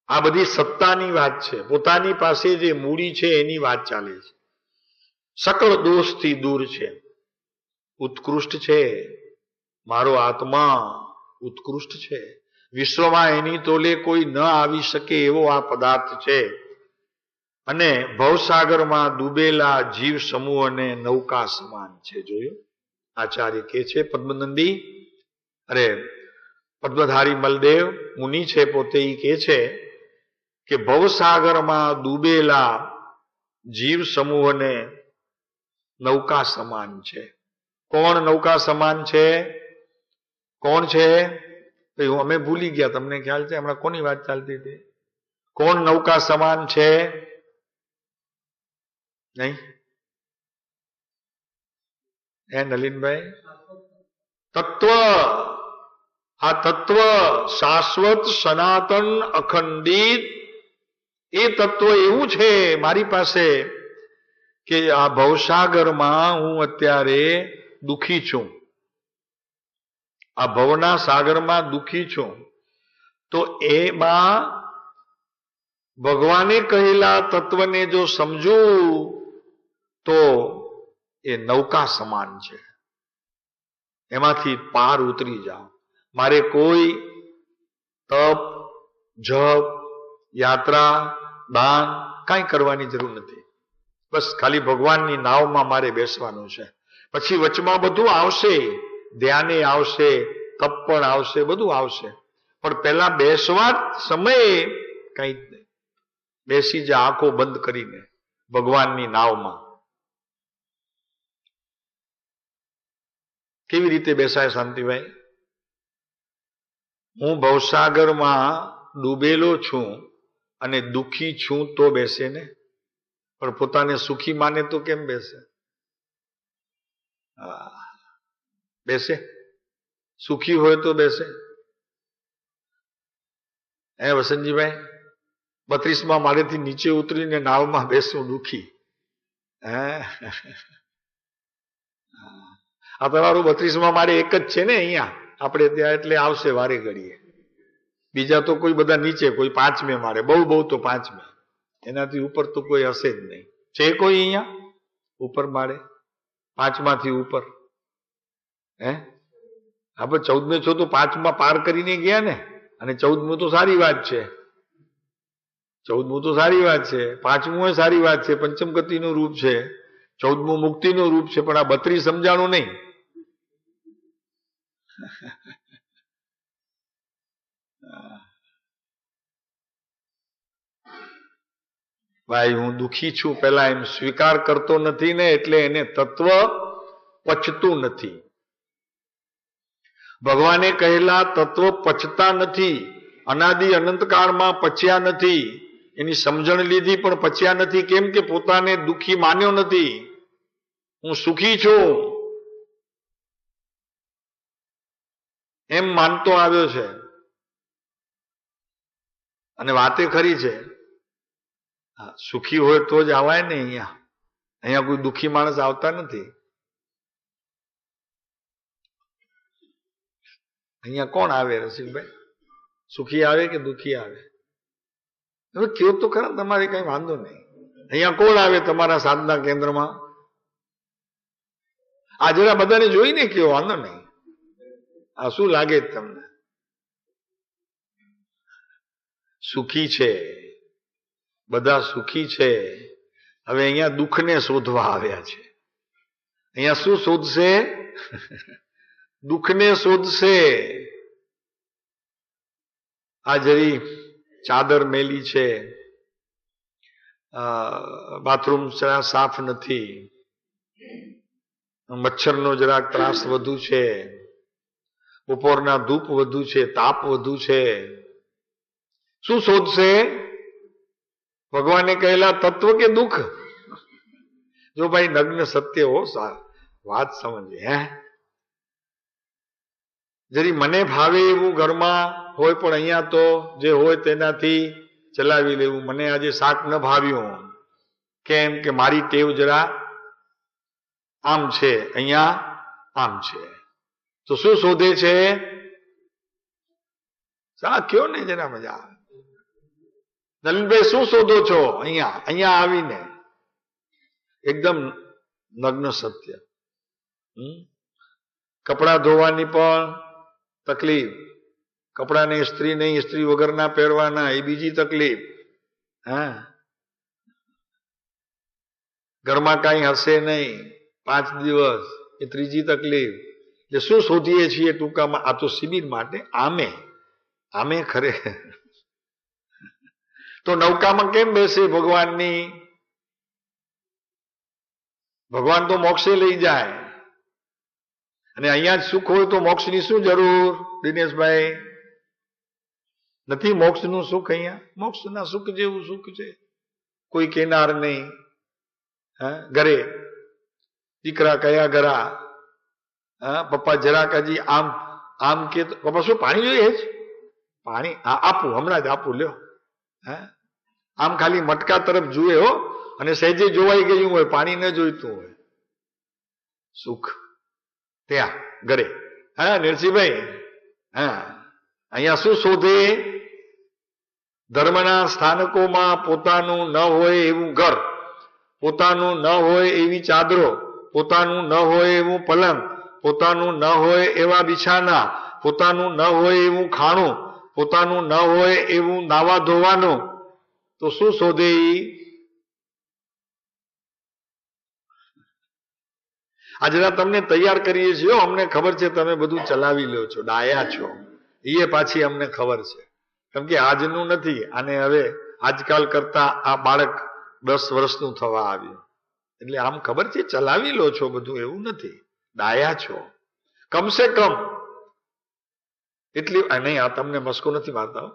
આ બધી સત્તાની વાત છે. પોતાની પાસે જે મૂડી છે એની વાત ચાલે છે. સકળ દોષથી દૂર છે, ઉત્કૃષ્ટ છે. મારો આત્મા ઉત્કૃષ્ટ છે. વિશ્વમાં એની તોલે કોઈ ન આવી શકે એવો આ પદાર્થ છે. અને ભવસાગરમાં ડૂબેલા જીવ સમૂહ અને નૌકા સમાન છે. જોયું? આચાર્ય કે છે પદ્મનંદી, અરે પદ્મધારી મલદેવ મુનિ છે પોતે, એ કે છે કે ભવસાગરમાં ડૂબેલા જીવ સમૂહ અને નૌકા સમાન છે. કોણ નૌકા સમાન છે? કોણ છે? અમે ભૂલી ગયા. તમને ખ્યાલ છે હમણાં કોની વાત ચાલતી હતી? કોણ નૌકા સમાન છે? નહીં? નલિનભાઈ? તત્વ. આ તત્વ શાશ્વત, સનાતન, અખંડિત. એ તત્વ એવું છે મારી પાસે કે આ ભવસાગરમાં હું અત્યારે દુઃખી છું. આ ભવના સાગરમાં દુઃખી છું. તો એમાં ભગવાને કહેલા તત્વને જો સમજું તો એ નૌકા સમાન છે. એમાંથી પાર ઉતરી જાઓ. મારે કોઈ તપ, જપ, યાત્રા, દાન કાંઈ કરવાની જરૂર નથી. બસ ખાલી ભગવાનની નાવમાં મારે બેસવાનું છે. પછી વચમાં બધું આવશે, ધ્યાને આવશે, તપ પણ આવશે, બધું આવશે. પણ પહેલા બેસવા સમયે કંઈ જ નહીં. બેસી જા આંખો બંધ કરીને ભગવાનની નાવમાં. કેવી રીતે બેસાય શાંતિભાઈ? હું ભવસાગરમાં ડૂબેલો છું અને દુઃખી છું તો બેસે ને. પણ પોતાને સુખી માને તો કેમ બેસે? બેસે? સુખી હોય તો બેસે? વસંતજીભાઈ, 32મા માળેથી નીચે ઉતરીને નાવમાં બેસવું દુઃખી. આ તમારું 32મા માળે એક જ છે ને અહીંયા આપણે ત્યાં, એટલે આવશે વારે ઘડીએ. બીજા તો કોઈ બધા નીચે, કોઈ 5મે માળે, બહુ તો 5મે. એનાથી ઉપર તો કોઈ હશે જ નહીં. છે કોઈ અહીંયા ઉપર માળે 5માંથી ઉપર? આપણે 14મે છો તો 5માં પાર કરીને ગયા ને. અને 14મું તો સારી વાત છે. 14મું તો સારી વાત છે. 5મું એ સારી વાત છે. પંચમ ગતિનું રૂપ છે. 14મું મુક્તિનું રૂપ છે. પણ આ 32 સમજાણું નહીં. ભાઈ હું દુઃખી છું પેલા એમ સ્વીકાર કરતો નથી ને, એટલે એને તત્વ પચતું નથી. ભગવાને કહેલા તત્વ પચતા નથી. અનાદિ અનંતકાળમાં પચ્યા નથી. એની સમજણ લીધી પણ પચ્યા નથી. કેમ કે પોતાને દુઃખી માન્યો નથી. હું સુખી છું. એમ માનતો આવ્યો છે. અને વાતે ખરી છે, સુખી હોય તો જ આવાય ને અહીંયા. અહીંયા કોઈ દુઃખી માણસ આવતા નથી. અહીંયા કોણ આવે રસિકભાઈ? સુખી આવે કે દુઃખી આવે? હવે કયો તો ખરા, તમારે કઈ વાંધો નહીં. અહીંયા કોણ આવે તમારા સાધના કેન્દ્રમાં? આ જરા બધાને જોઈને કયો, વાંધો નહીં. આ શું લાગે તમને? સુખી છે, બધા સુખી છે. હવે અહીંયા દુઃખને શોધવા આવ્યા છે. અહીંયા શું શોધશે? દુઃખને શોધશે. આ જરી ચાદર મેલી છે, બાથરૂમ સાફ નથી, મચ્છરનો જરાક ત્રાસ વધુ છે, બપોરના ધૂપ વધુ છે, તાપ વધુ છે. શું શોધશે? ભગવાને કહેલા તત્વ કે દુઃખ? જો ભાઈ નગ્ન સત્ય હો, વાત સમજે. જરી મને ભાવે એવું ઘરમાં હોય, પણ અહીંયા તો જે હોય તેનાથી ચલાવી લેવું. મને આજે શાક ન ભાવ્યું, કેમ કે મારી ટેવ જરા આમ છે, અહીંયા આમ છે. તો શું શોધે છે? કયો ને જરા મજા આવે. નલિનભાઈ શું શોધો છો અહીંયા આવીને? એકદમ નગ્ન સત્ય. કપડા ધોવાની પણ તકલીફ, કપડાને ઇસ્ત્રી નહીં, ઇસ્ત્રી વગરના પહેરવાના, એ બીજી તકલીફ. ઘરમાં કાંઈ હશે નહીં 5 દિવસ, એ ત્રીજી તકલીફ. એટલે શું શોધીએ છીએ ટૂંકામાં? આ તો શિબિર માટે આમે ખરે. તો નૌકામાં કેમ બેસે ભગવાનની? ભગવાન તો મોક્ષે લઈ જાય, અને અહીંયા જ સુખ હોય તો મોક્ષની શું જરૂર? દિનેશભાઈ, નથી મોક્ષનું સુખ અહીંયા? મોક્ષના સુખ જેવું સુખ છે કોઈ કેનાર નહીં. ઘરે દીકરા કયા ઘરા, પપ્પા જરાક હજી આમ કે પપ્પા શું પાણી જોઈએ છે? પાણી આપું, હમણાં જ આપું, લ્યો. આમ ખાલી મટકા તરફ જુએ હો, અને સહેજે જોવાઈ ગયું હોય, પાણી ન જોઈતું હોય. સુખ ત્યાં ઘરે. નરસિંહભાઈ, અહીંયા શું શોધે? ધર્મના સ્થાનકોમાં પોતાનું ન હોય એવું ઘર, પોતાનું ન હોય એવી ચાદરો, પોતાનું ન હોય એવું પલંગ, પોતાનું ન હોય એવા બિછાના, પોતાનું ન હોય એવું ખાણું, પોતાનું ન હોય એવું નાવા ધોવાનું. તો શું શોધે? આજે તમને તૈયાર કરીએ છીએ, અમને ખબર છે તમે બધું ચલાવી લો છો, ડાયા છો, એ પાછી અમને ખબર છે. કેમ કે આજનું નથી, આને હવે આજકાલ કરતા આ બાળક 10 વર્ષનું થવા આવ્યું, એટલે આમ ખબર છે ચલાવી લો છો બધું, એવું નથી. ડાયા છો કમસે કમ એટલી. નહીં, આ તમને મસ્કો નથી મારતા,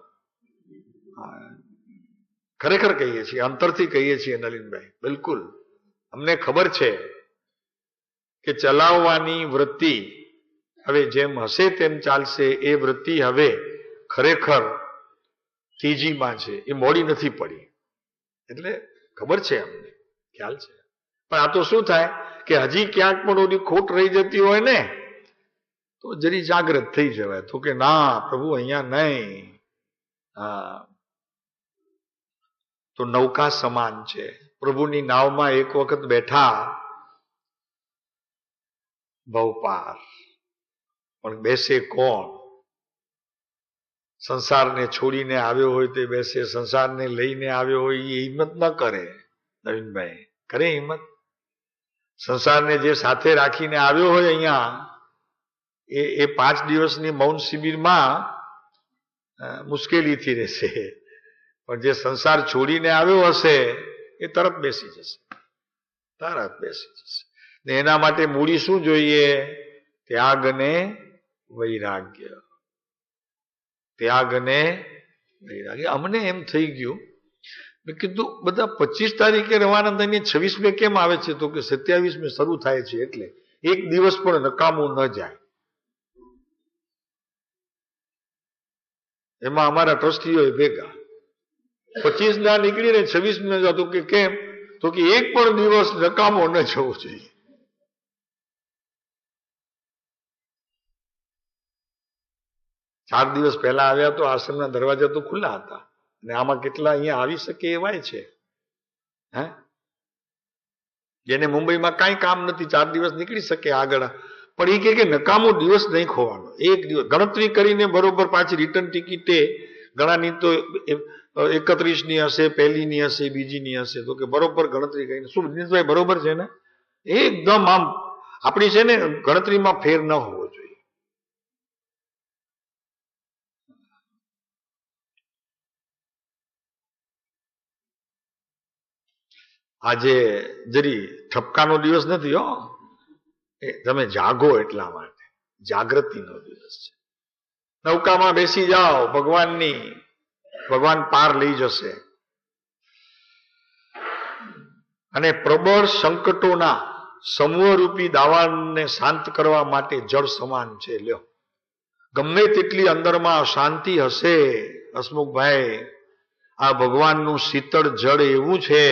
ખરેખર કહીએ છીએ, અંતરથી કહીએ છીએ નલિનભાઈ. બિલકુલ અમને ખબર છે કે ચલાવવાની વૃત્તિ હવે જેમ હશે તેમ ચાલશે. એ વૃત્તિ હવે ખરેખર ત્રીજીમાં છે, એ મોડી નથી પડી. એટલે ખબર છે, અમને ખ્યાલ છે. પણ આ તો શું થાય કે હજી ક્યાંક પણ ઓલી ખોટ રહી જતી હોય ને, તો જરી જાગ્રત થઈ જવાય. તો કે ના પ્રભુ અહીંયા નહીં. તો નૌકા સમાન છે. પ્રભુની નાવમાં એક વખત બેઠા, ભવ પાર. પણ બેસે કોણ? સંસારને છોડીને આવ્યો હોય તે બેસે, સંસારને લઈને આવ્યો હોય એ હિંમત ન કરે. નવીનભાઈ કરે હિંમત? સંસારને જે સાથે રાખીને આવ્યો હોય અહીંયા, એ 5 દિવસની મૌન શિબિરમાં મુશ્કેલીથી રહેશે. પણ જે સંસાર છોડીને આવ્યો હશે એ તરત બેસી જશે, તરત બેસી જશે. ને એના માટે મૂડી શું જોઈએ? ત્યાગ અને વૈરાગ્ય. ત્યાગ અને વૈરાગ્ય. અમને એમ થઈ ગયું, મેં કીધું બધા 25 તારીખે રવાના થઈને 26મે કેમ આવે છે? તો કે 27મે શરૂ થાય છે, એટલે એક દિવસ પણ નકામું ન જાય. એમાં અમારા ટ્રસ્ટીઓ ભેગા 25 ના નીકળીને 26 જતું કે કેમ, તો કે એક પણ દિવસ નકામો ન જવો જોઈએ. ચાર દિવસ પહેલા આવ્યા તો આશ્રમના દરવાજા તો ખુલ્લા હતા, અને આમાં કેટલા અહીંયા આવી શકે એવાય છે. હે, જેને મુંબઈમાં કાંઈ કામ નથી 4 દિવસ નીકળી શકે આગળ, પણ એ કે નકામો દિવસ નહીં ખોવાનો. એક દિવસ ગણતરી કરીને બરોબર પાછી રિટર્ન ટિકિટે ઘણાની તો 31ની હશે, પહેલીની હશે, બીજીની હશે, તો કે બરોબર ગણતરી કરીને. શું દિનેશભાઈ બરોબર છે ને? એકદમ આમ આપણી છે ને ગણતરીમાં ફેર ન હોવો જોઈએ. આજે જરી ઠપકાનો દિવસ નથી હો, તમે જાગો એટલા માટે જાગૃતિનો દિવસ છે. નૌકામાં બેસી જાઓ, ભગવાન પાર લઈ જશે. અને પ્રબળ સંકટોના સમૂહરૂપી દાવાનને શાંત કરવા માટે જળ સમાન છે. લ્યો, ગમે તેટલી અંદરમાં અશાંતિ હશે હસમુખભાઈ, આ ભગવાનનું શીતળ જળ એવું છે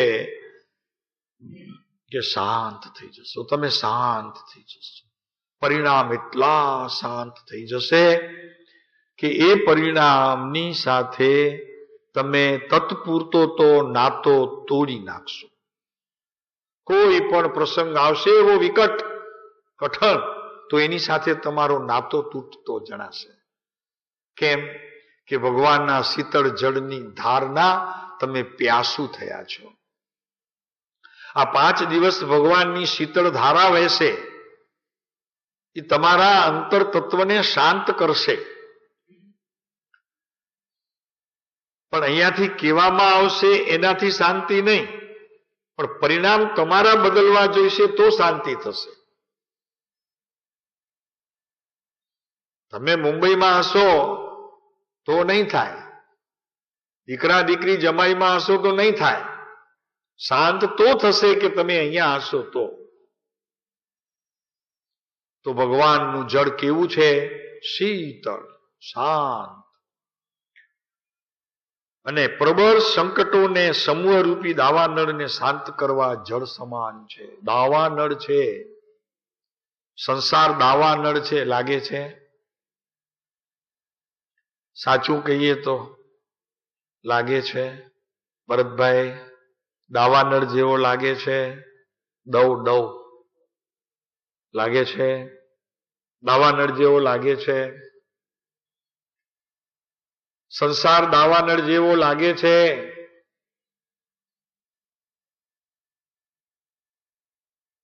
કે શાંત થઈ જશો તમે, શાંત થઈ જશો. પરિણામ એટલા શાંત થઈ જશે કે એ પરિણામની સાથે તમે તત્પૂરતો તો નાતો તોડી નાખશો. કોઈ પણ પ્રસંગ આવશે એવો વિકટ કઠણ, તો એની સાથે તમારો નાતો તૂટતો જણાશે. કેમ કે ભગવાનના શીતળ જળની ધારના તમે પ્યાસુ થયા છો. આ 5 દિવસ ભગવાનની શીતળ ધારા વહેશે, એ તમારા અંતર તત્વને શાંત કરશે. પણ અહીંયાથી કહેવામાં આવશે એનાથી શાંતિ નહીં, પણ પરિણામ તમારા બદલવા જોઈશે તો શાંતિ થશે. તમે મુંબઈમાં હશો તો નહીં થાય, દીકરા દીકરી જમાઈમાં હશો તો નહીં થાય. શાંત તો થશે કે તમે અહીંયા હશો તો ભગવાનનું જળ કેવું છે? શીતળ, શાંત. અને પ્રબળ સંકટોને સમૂહરૂપી દાવાનળને શાંત કરવા જળ સમાન છે. દાવાનળ છે, સંસાર દાવાનળ છે. લાગે છે? સાચું કહીએ તો લાગે છે ભરતભાઈ? દાવાનળ જેવો લાગે છે? ડવ લાગે છે? દાવાનળ જેવો લાગે છે? સંસાર દાવાનળ જેવો લાગે છે?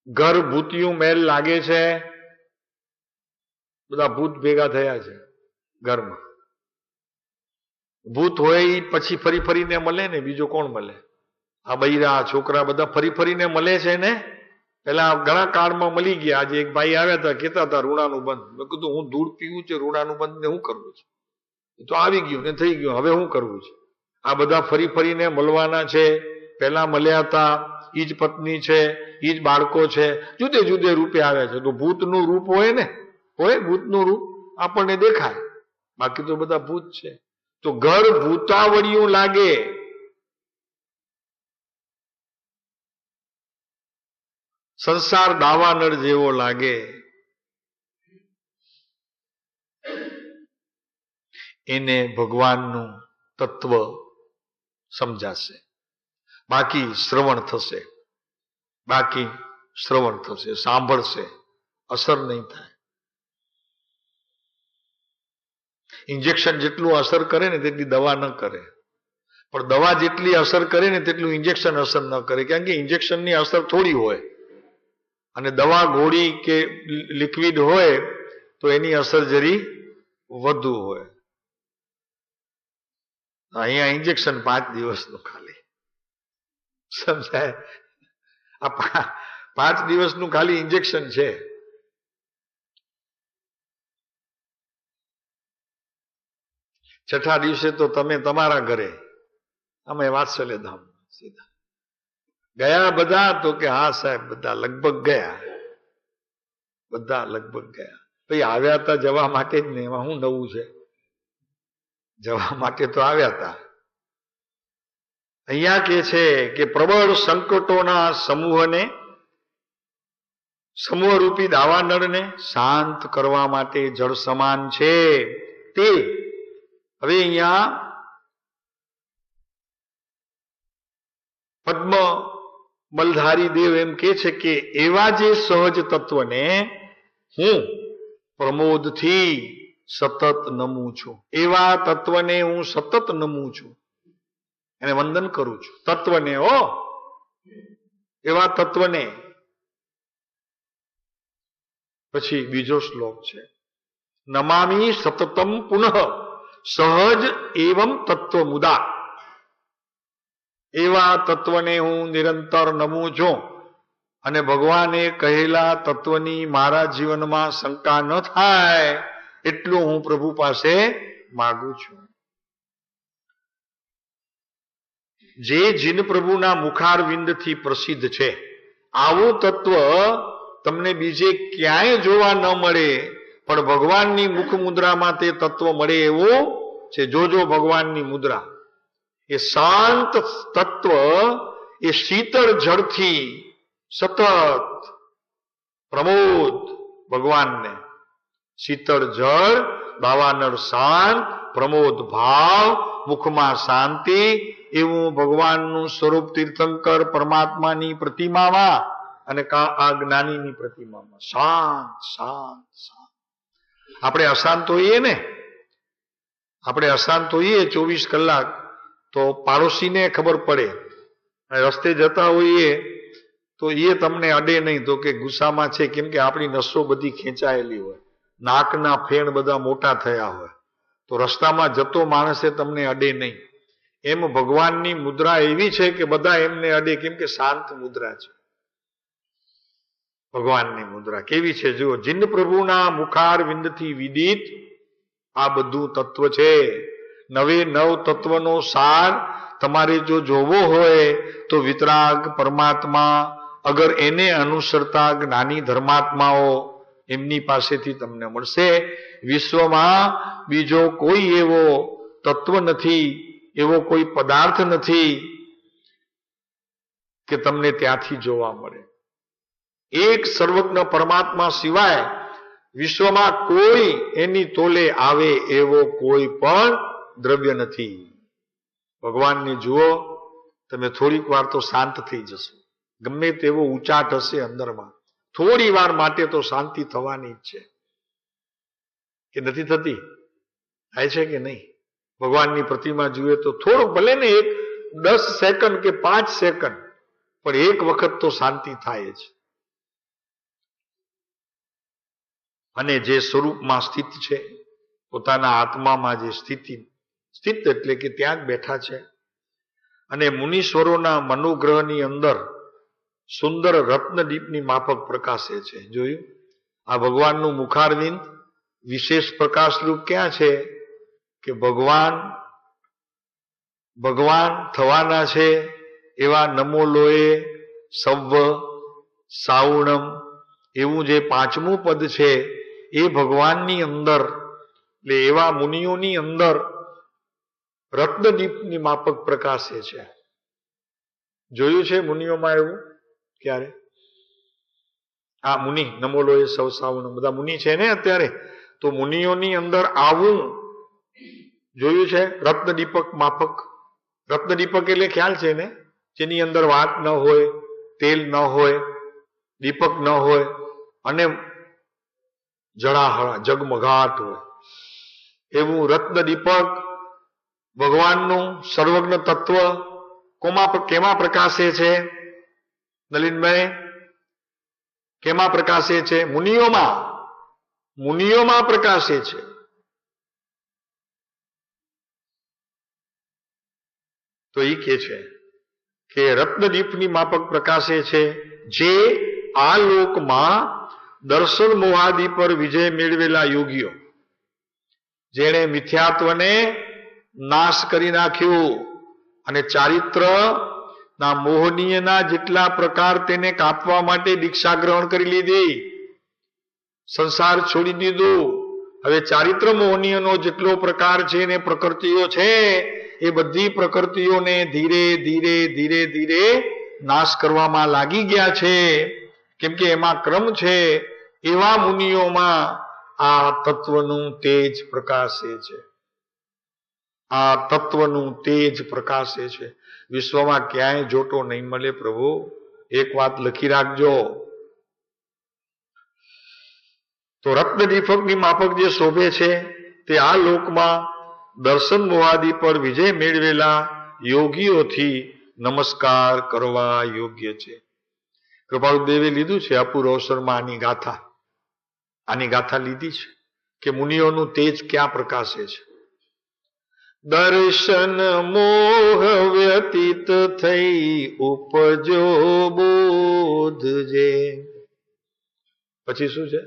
ઘર ભૂતિયું મહેલ લાગે છે? બધા ભૂત ભેગા થયા છે ઘરમાં. ભૂત હોય પછી ફરી ફરીને મળે ને, બીજો કોણ મળે? આ બૈરા છોકરા બધા ફરી ફરીને મળે છે ને. પેલા ઘણા કાળમાં મળી ગયા. આજે એક ભાઈ આવ્યા હતા, કહેતા હતા રૂણાનું બંધ. મેં કીધું હું દૂધ પીવું છે, રૂણાનું બંધ ને હું કરવું છે? તો આવી ગયું ને થઈ ગયું, હવે શું કરવું છે? આ બધા ફરી ફરીને મળવાના છે. પેલા મળ્યા હતા, ઈ જ પત્ની છે, ઈ જ બાળકો છે, જુદે જુદે રૂપે આવ્યા છે. તો ભૂતનું રૂપ હોય ને, હોય ભૂતનું રૂપ આપણને દેખાય, બાકી તો બધા ભૂત છે. તો ઘર ભૂતાવળિયું લાગે. સંસાર દાવાનળ જેવો લાગે. એને ભગવાનનું તત્વ સમજાશે, બાકી શ્રવણ થશે, સાંભળશે, અસર નહીં થાય. ઇન્જેક્શન જેટલું અસર કરે ને તેટલી દવા ન કરે, પણ દવા જેટલી અસર કરે ને તેટલું ઇન્જેક્શન અસર ન કરે. કારણ કે ઇન્જેક્શનની અસર થોડી હોય, અને દવા ગોળી કે લિક્વિડ હોય તો એની અસર જરી વધુ હોય. અહીંયા ઇન્જેક્શન 5 દિવસનું ખાલી, સમજાય? આ 5 દિવસનું ખાલી ઇન્જેક્શન છે. છઠ્ઠા દિવસે તો તમે તમારા ઘરે, અમે વાત્સલ્ય ધામ સીધા ગયા. બધા તો કે હા સાહેબ, બધા લગભગ ગયા. ભાઈ આવ્યા હતા જવા માટે જ ને, એમાં શું નવું છે? જવા માટે તો આવ્યા હતા. અહીંયા કે છે કે પ્રબળ સંકટોના સમૂહરૂપી દાવાનળને શાંત કરવા માટે જળ સમાન છે તે. હવે અહીંયા પદ્મ મલધારી દેવ એમ કે છે કે એવા જે સહજ તત્વને હું પ્રમોદથી સતત નમું છું, એવા તત્વને હું સતત નમું છું, એને વંદન કરું છું. તત્વને, એવા તત્વને. પછી બીજો શ્લોક છે, નમામી સતતમ પુનઃ સહજ એવમ તત્વ મુદા. એવા તત્વને હું નિરંતર નમું છું અને ભગવાને કહેલા તત્વની મારા જીવનમાં શંકા ન થાય એટલું હું પ્રભુ પાસે માગું છું. જે જીન પ્રભુના મુખારવિંદથી પ્રસિદ્ધ છે, આવું તત્વ તમને બીજે ક્યાંય જોવા ન મળે, પણ ભગવાનની મુખ મુદ્રામાં તે તત્વ મળે એવું છે. જોજો ભગવાનની મુદ્રા, એ શાંત તત્વ, એ શીતળ જળથી સતત પ્રમોદ ભગવાનને. શીતળ જળ, દાવાનળ શાંત, પ્રમોદ ભાવ, મુખમાં શાંતિ, એવું ભગવાનનું સ્વરૂપ તીર્થંકર પરમાત્માની પ્રતિમામાં અને આ જ્ઞાનીની પ્રતિમામાં શાંત શાંત શાંત. આપણે અશાંત હોઈએ ને, આપણે અશાંત હોઈએ 24 કલાક તો પાડોશીને ખબર પડે. રસ્તે જતા હોઈએ તો એ તમને અડે નહીં, તો કે ગુસ્સામાં છે, કેમ કે આપણી નસો બધી ખેંચાયેલી હોય, નાકના ફેણ બધા મોટા થયા હોય, તો રસ્તામાં જતો માણસે તમને અડે નહીં. એમ ભગવાનની મુદ્રા એવી છે કે બધા એમને અડે, કેમ કે શાંત મુદ્રા છે. ભગવાનની મુદ્રા કેવી છે જુઓ. જીન પ્રભુના મુખાર વિંદથી વિદિત આ બધું તત્વ છે. નવે નવ તત્વનો સાર તમારે જો જોવો હોય તો વિતરાગ પરમાત્મા, અગર એને અનુસરતા જ્ઞાની ધર્માત્માઓ, એમની પાસેથી તમને મળશે. વિશ્વમાં બીજો કોઈ એવો તત્વ નથી, એવો કોઈ પદાર્થ નથી કે તમને ત્યાંથી જોવા મળે. એક સર્વજ્ઞ પરમાત્મા સિવાય વિશ્વમાં કોઈ એની તોલે આવે એવો કોઈ પણ દ્રવ્ય નથી. ભગવાનને જુઓ તમે, થોડીક વાર તો શાંત થઈ જશો. ગમે તેવો ઉચાટ હશે અંદરમાં, થોડી વાર માટે તો શાંતિ થવાની જ છે. કે નથી થતી? થાય છે કે નહીં? ભગવાનની પ્રતિમા જુએ તો થોડુંક, ભલે ને 10 સેકન્ડ કે 5 સેકન્ડ, પણ એક વખત તો શાંતિ થાય જ. અને જે સ્વરૂપમાં સ્થિત છે, પોતાના આત્મામાં જે સ્થિત એટલે કે ત્યાં જ બેઠા છે. અને મુનીશ્વરોના મનોગ્રહની અંદર સુંદર રત્નદીપની માફક પ્રકાશે છે. જોયું? આ ભગવાનનું મુખારવિંદ વિશેષ પ્રકાશરૂપ ક્યાં છે? કે ભગવાન થવાના છે એવા નમોલોએ સવ્વ સાવણમ, એવું જે 5મું પદ છે એ ભગવાનની અંદર, એટલે એવા મુનિઓની અંદર રત્નદીપની માફક પ્રકાશે છે. જોયું છે મુનિઓમાં એવું ક્યારે? આ મુનિ નમોલોએ સૌ સાવણમ, બધા મુનિ છે ને અત્યારે, તો મુનિઓની અંદર આવું જોયું છે રત્નદીપક માફક. રત્નદીપક એટલે ખ્યાલ છે ને, જેની અંદર વાત ન હોય, તેલ ન હોય, દીપક ન હોય અને જળાહળા જગમગાટ હોય, એવું રત્નદીપક ભગવાનનું સર્વજ્ઞ તત્વ કેમાં પ્રકાશે છે? નલિનભાઈ, કેમાં પ્રકાશે છે? મુનિઓમાં પ્રકાશે છે. તો એ કે છે કે રત્નદીપની માફક પ્રકાશે છે, જે આ લોકમાં દર્શન મોહાદી પર વિજય મેળવેલા યોગીઓ, જેણે મિથ્યાત્વને નાશ કરી નાખ્યું અને ચારિત્ર ના મોહનીયના જેટલા પ્રકાર તેને કાપવા માટે દીક્ષા ગ્રહણ કરી લીધી, સંસાર છોડી દીધું હવે ચારિત્ર મોહનીયનો જેટલો પ્રકાર છે ને પ્રકૃતિઓ છે એ બધી પ્રકૃતિઓને ધીરે ધીરે ધીરે ધીરે નાશ કરવામાં લાગી ગયા છે, કેમ કે એમાં ક્રમ છે. એવા મુનિઓમાં આ તત્વનું તેજ પ્રકાશે છે. આ તત્વનું તેજ પ્રકાશે છે. વિશ્વમાં ક્યાંય જોટો નહીં મળે પ્રભુ, એક વાત લખી રાખજો. તો રત્ન દીપકની માફક જે શોભે છે તે આ લોકમાં દર્શન મોહાદી પર વિજય મેળવેલા યોગીઓથી નમસ્કાર કરવા યોગ્ય છે. કૃપાળુદેવે લીધું છે અપૂર્વ અવસરમાં આની ગાથા લીધી છે કે મુનિઓનું તેજ ક્યાં પ્રકાશે છે. દર્શન મોહ વ્યતીત થઈ ઉપજો બોધ જે. પછી શું છે?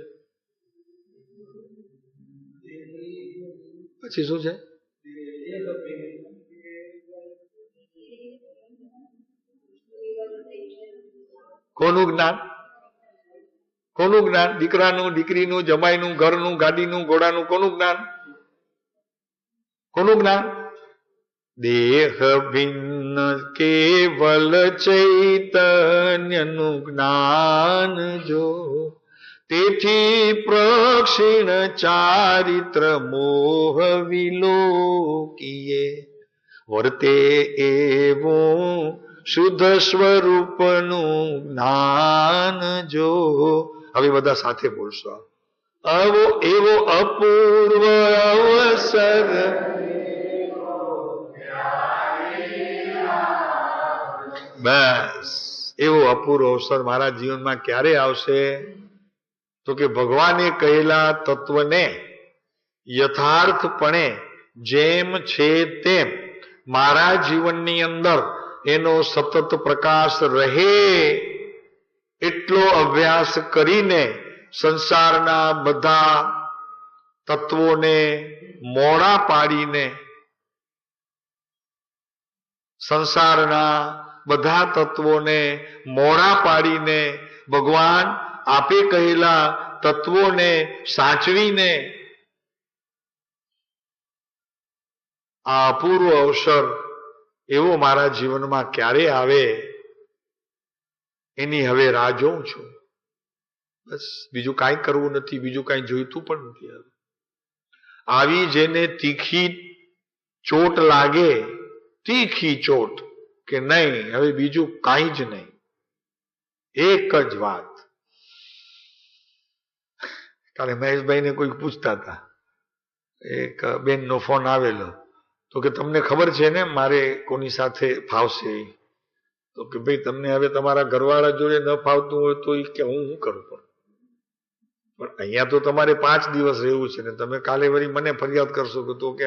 પછી શું છે? કોનું જ્ઞાન? કોનું જ્ઞાન? દીકરાનું, દીકરીનું, જમાઈનું, ઘરનું, ગાડીનું, ઘોડાનું, કોનું જ્ઞાન? કોનું જ્ઞાન? દેહ ભિન્ન કેવલ ચૈતન્યનું જ્ઞાન જો, તેથી પ્રક્ષીણ ચારિત્ર મોહ વિલોકીએ, વર્તે એવું શુદ્ધ સ્વરૂપનું જ્ઞાન જો. હવે બધા સાથે બોલશો. એવો અપૂર્વ અવસર બસ એવો અપૂર્વ અવસર મારા જીવનમાં ક્યારે આવશે? તો કે ભગવાને કહેલા તત્વને યથાર્થપણે જેમ છે તેમ મારા જીવનની અંદર એનો સતત પ્રકાશ રહે એટલો અભ્યાસ કરીને સંસારના બધા તત્વોને મોડા પાડીને, સંસારના બધા તત્વોને મોડા પાડીને ભગવાન આપે કહેલા તત્વોને સાચવીને આ અપૂર્વ અવસર એવો મારા જીવનમાં ક્યારે આવે એની હવે રાહ જોઉં છું. બસ બીજું કાંઈ કરવું નથી, બીજું કાંઈ જોઈતું પણ નથી. હવે આવી જેને તીખી ચોટ લાગે, તીખી ચોટ કે નહીં હવે બીજું કાંઈ જ નહીં, એક જ વાત. કાલે મહેશભાઈને કોઈ પૂછતા હતા, એક બેનનો ફોન આવેલો તો કે તમને ખબર છે ને મારે કોની સાથે ફાવશે? તો કે ભાઈ તમને હવે તમારા ઘરવાળા જોડે ન ફાવતું હોય તો કે હું શું કરું? પણ અહીંયા તો તમારે 5 દિવસ રહેવું છે ને તમે કાલે વળી મને ફરિયાદ કરશો કે તો કે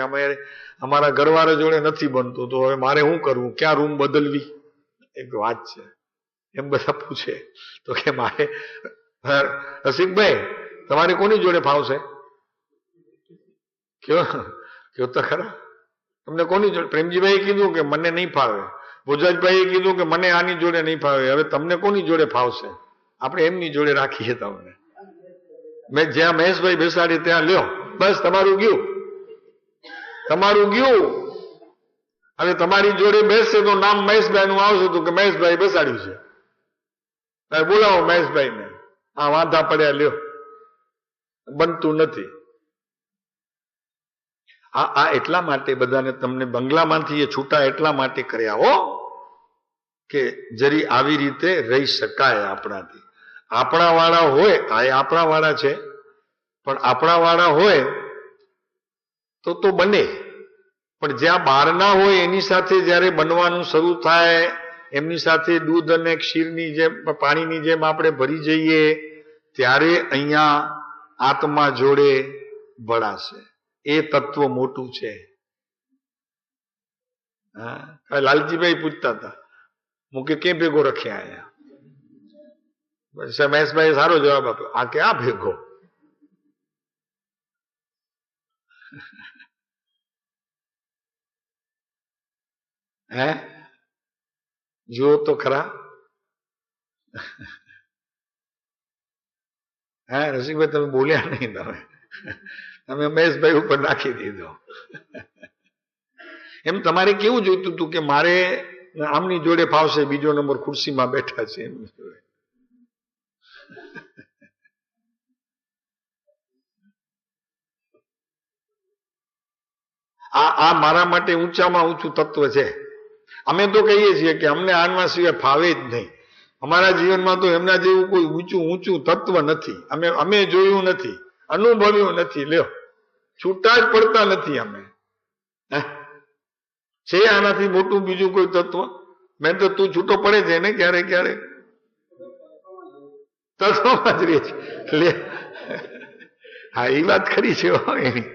અમારા ઘરવાળા જોડે નથી બનતું, તો હવે મારે શું કરવું? ક્યાં રૂમ બદલવી? એક વાત છે. એમ બધા પૂછે તો કે મારે રસિકભાઈ તમારે કોની જોડે ફાવશે? કયો તો ખરા. તમને કોની જોડે? પ્રેમજીભાઈએ કીધું કે મને નહીં ફાવે, ભોજાજભાઈએ કીધું કે મને આની જોડે નહીં ફાવે. હવે તમને કોની જોડે ફાવશે? આપણે એમની જોડે રાખીએ તમને. મેં જ્યાં મહેશભાઈ બેસાડી ત્યાં લ્યો, બસ તમારું ગયું, તમારું ગયું. હવે તમારી જોડે બેસશે તો નામ મહેશભાઈ નું આવશે તો કે મહેશભાઈ બેસાડ્યું છે. બોલાવો મહેશભાઈને. આ વાંધા પડ્યા લ્યો, બનતું નથી. આ એટલા માટે બધાને તમને બંગલામાંથી એ છૂટા એટલા માટે કર્યા હો કે જરી આવી રીતે રહી શકાય આપણાથી. આપણા વાળા હોય, આ આપણા વાળા છે, પણ આપણા વાળા હોય તો બને. પણ જ્યાં બહારના હોય એની સાથે જયારે બનવાનું શરૂ થાય, એમની સાથે દૂધ અને ક્ષીરની જેમ, પાણીની જેમ આપણે ભરી જઈએ, ત્યારે અહીંયા આત્મા જોડે ભળાશે. એ તત્વ મોટું છે. હા, લાલજીભાઈ પૂછતા હતા મુકે ક્યાં ભેગો રખ્યા અહીંયા? મહેશભાઈ સારો જવાબ આપ્યો, આ ક્યાં ભેગો? હે જુઓ તો ખરા. હે રસિકભાઈ તમે બોલ્યા નહીં, અમે મહેશભાઈ ઉપર નાખી દીધો. એમ તમારે કેવું જોઈતું હતું કે મારે આમની જોડે ફાવશે, બીજો નંબર ખુરશીમાં બેઠા છે એમની જોડે. આ મારા માટે ઊંચામાં ઊંચું તત્વ છે. અમે તો કહીએ છીએ કે અમને આના સિવાય ફાવે જ નહીં. અમારા જીવનમાં તો એમના જેવું કોઈ ઊંચું તત્વ નથી. અમે જોયું નથી, અનુભવ્યું નથી. લ્યો, છૂટા જ પડતા નથી અમે. છે આનાથી મોટું બીજું કોઈ તત્વ? મેં તો તું છૂટો પડે છે ને ક્યારેક ક્યારેક તત્વમાં જ રહે છે. લે, હા એ વાત ખરી છે એની,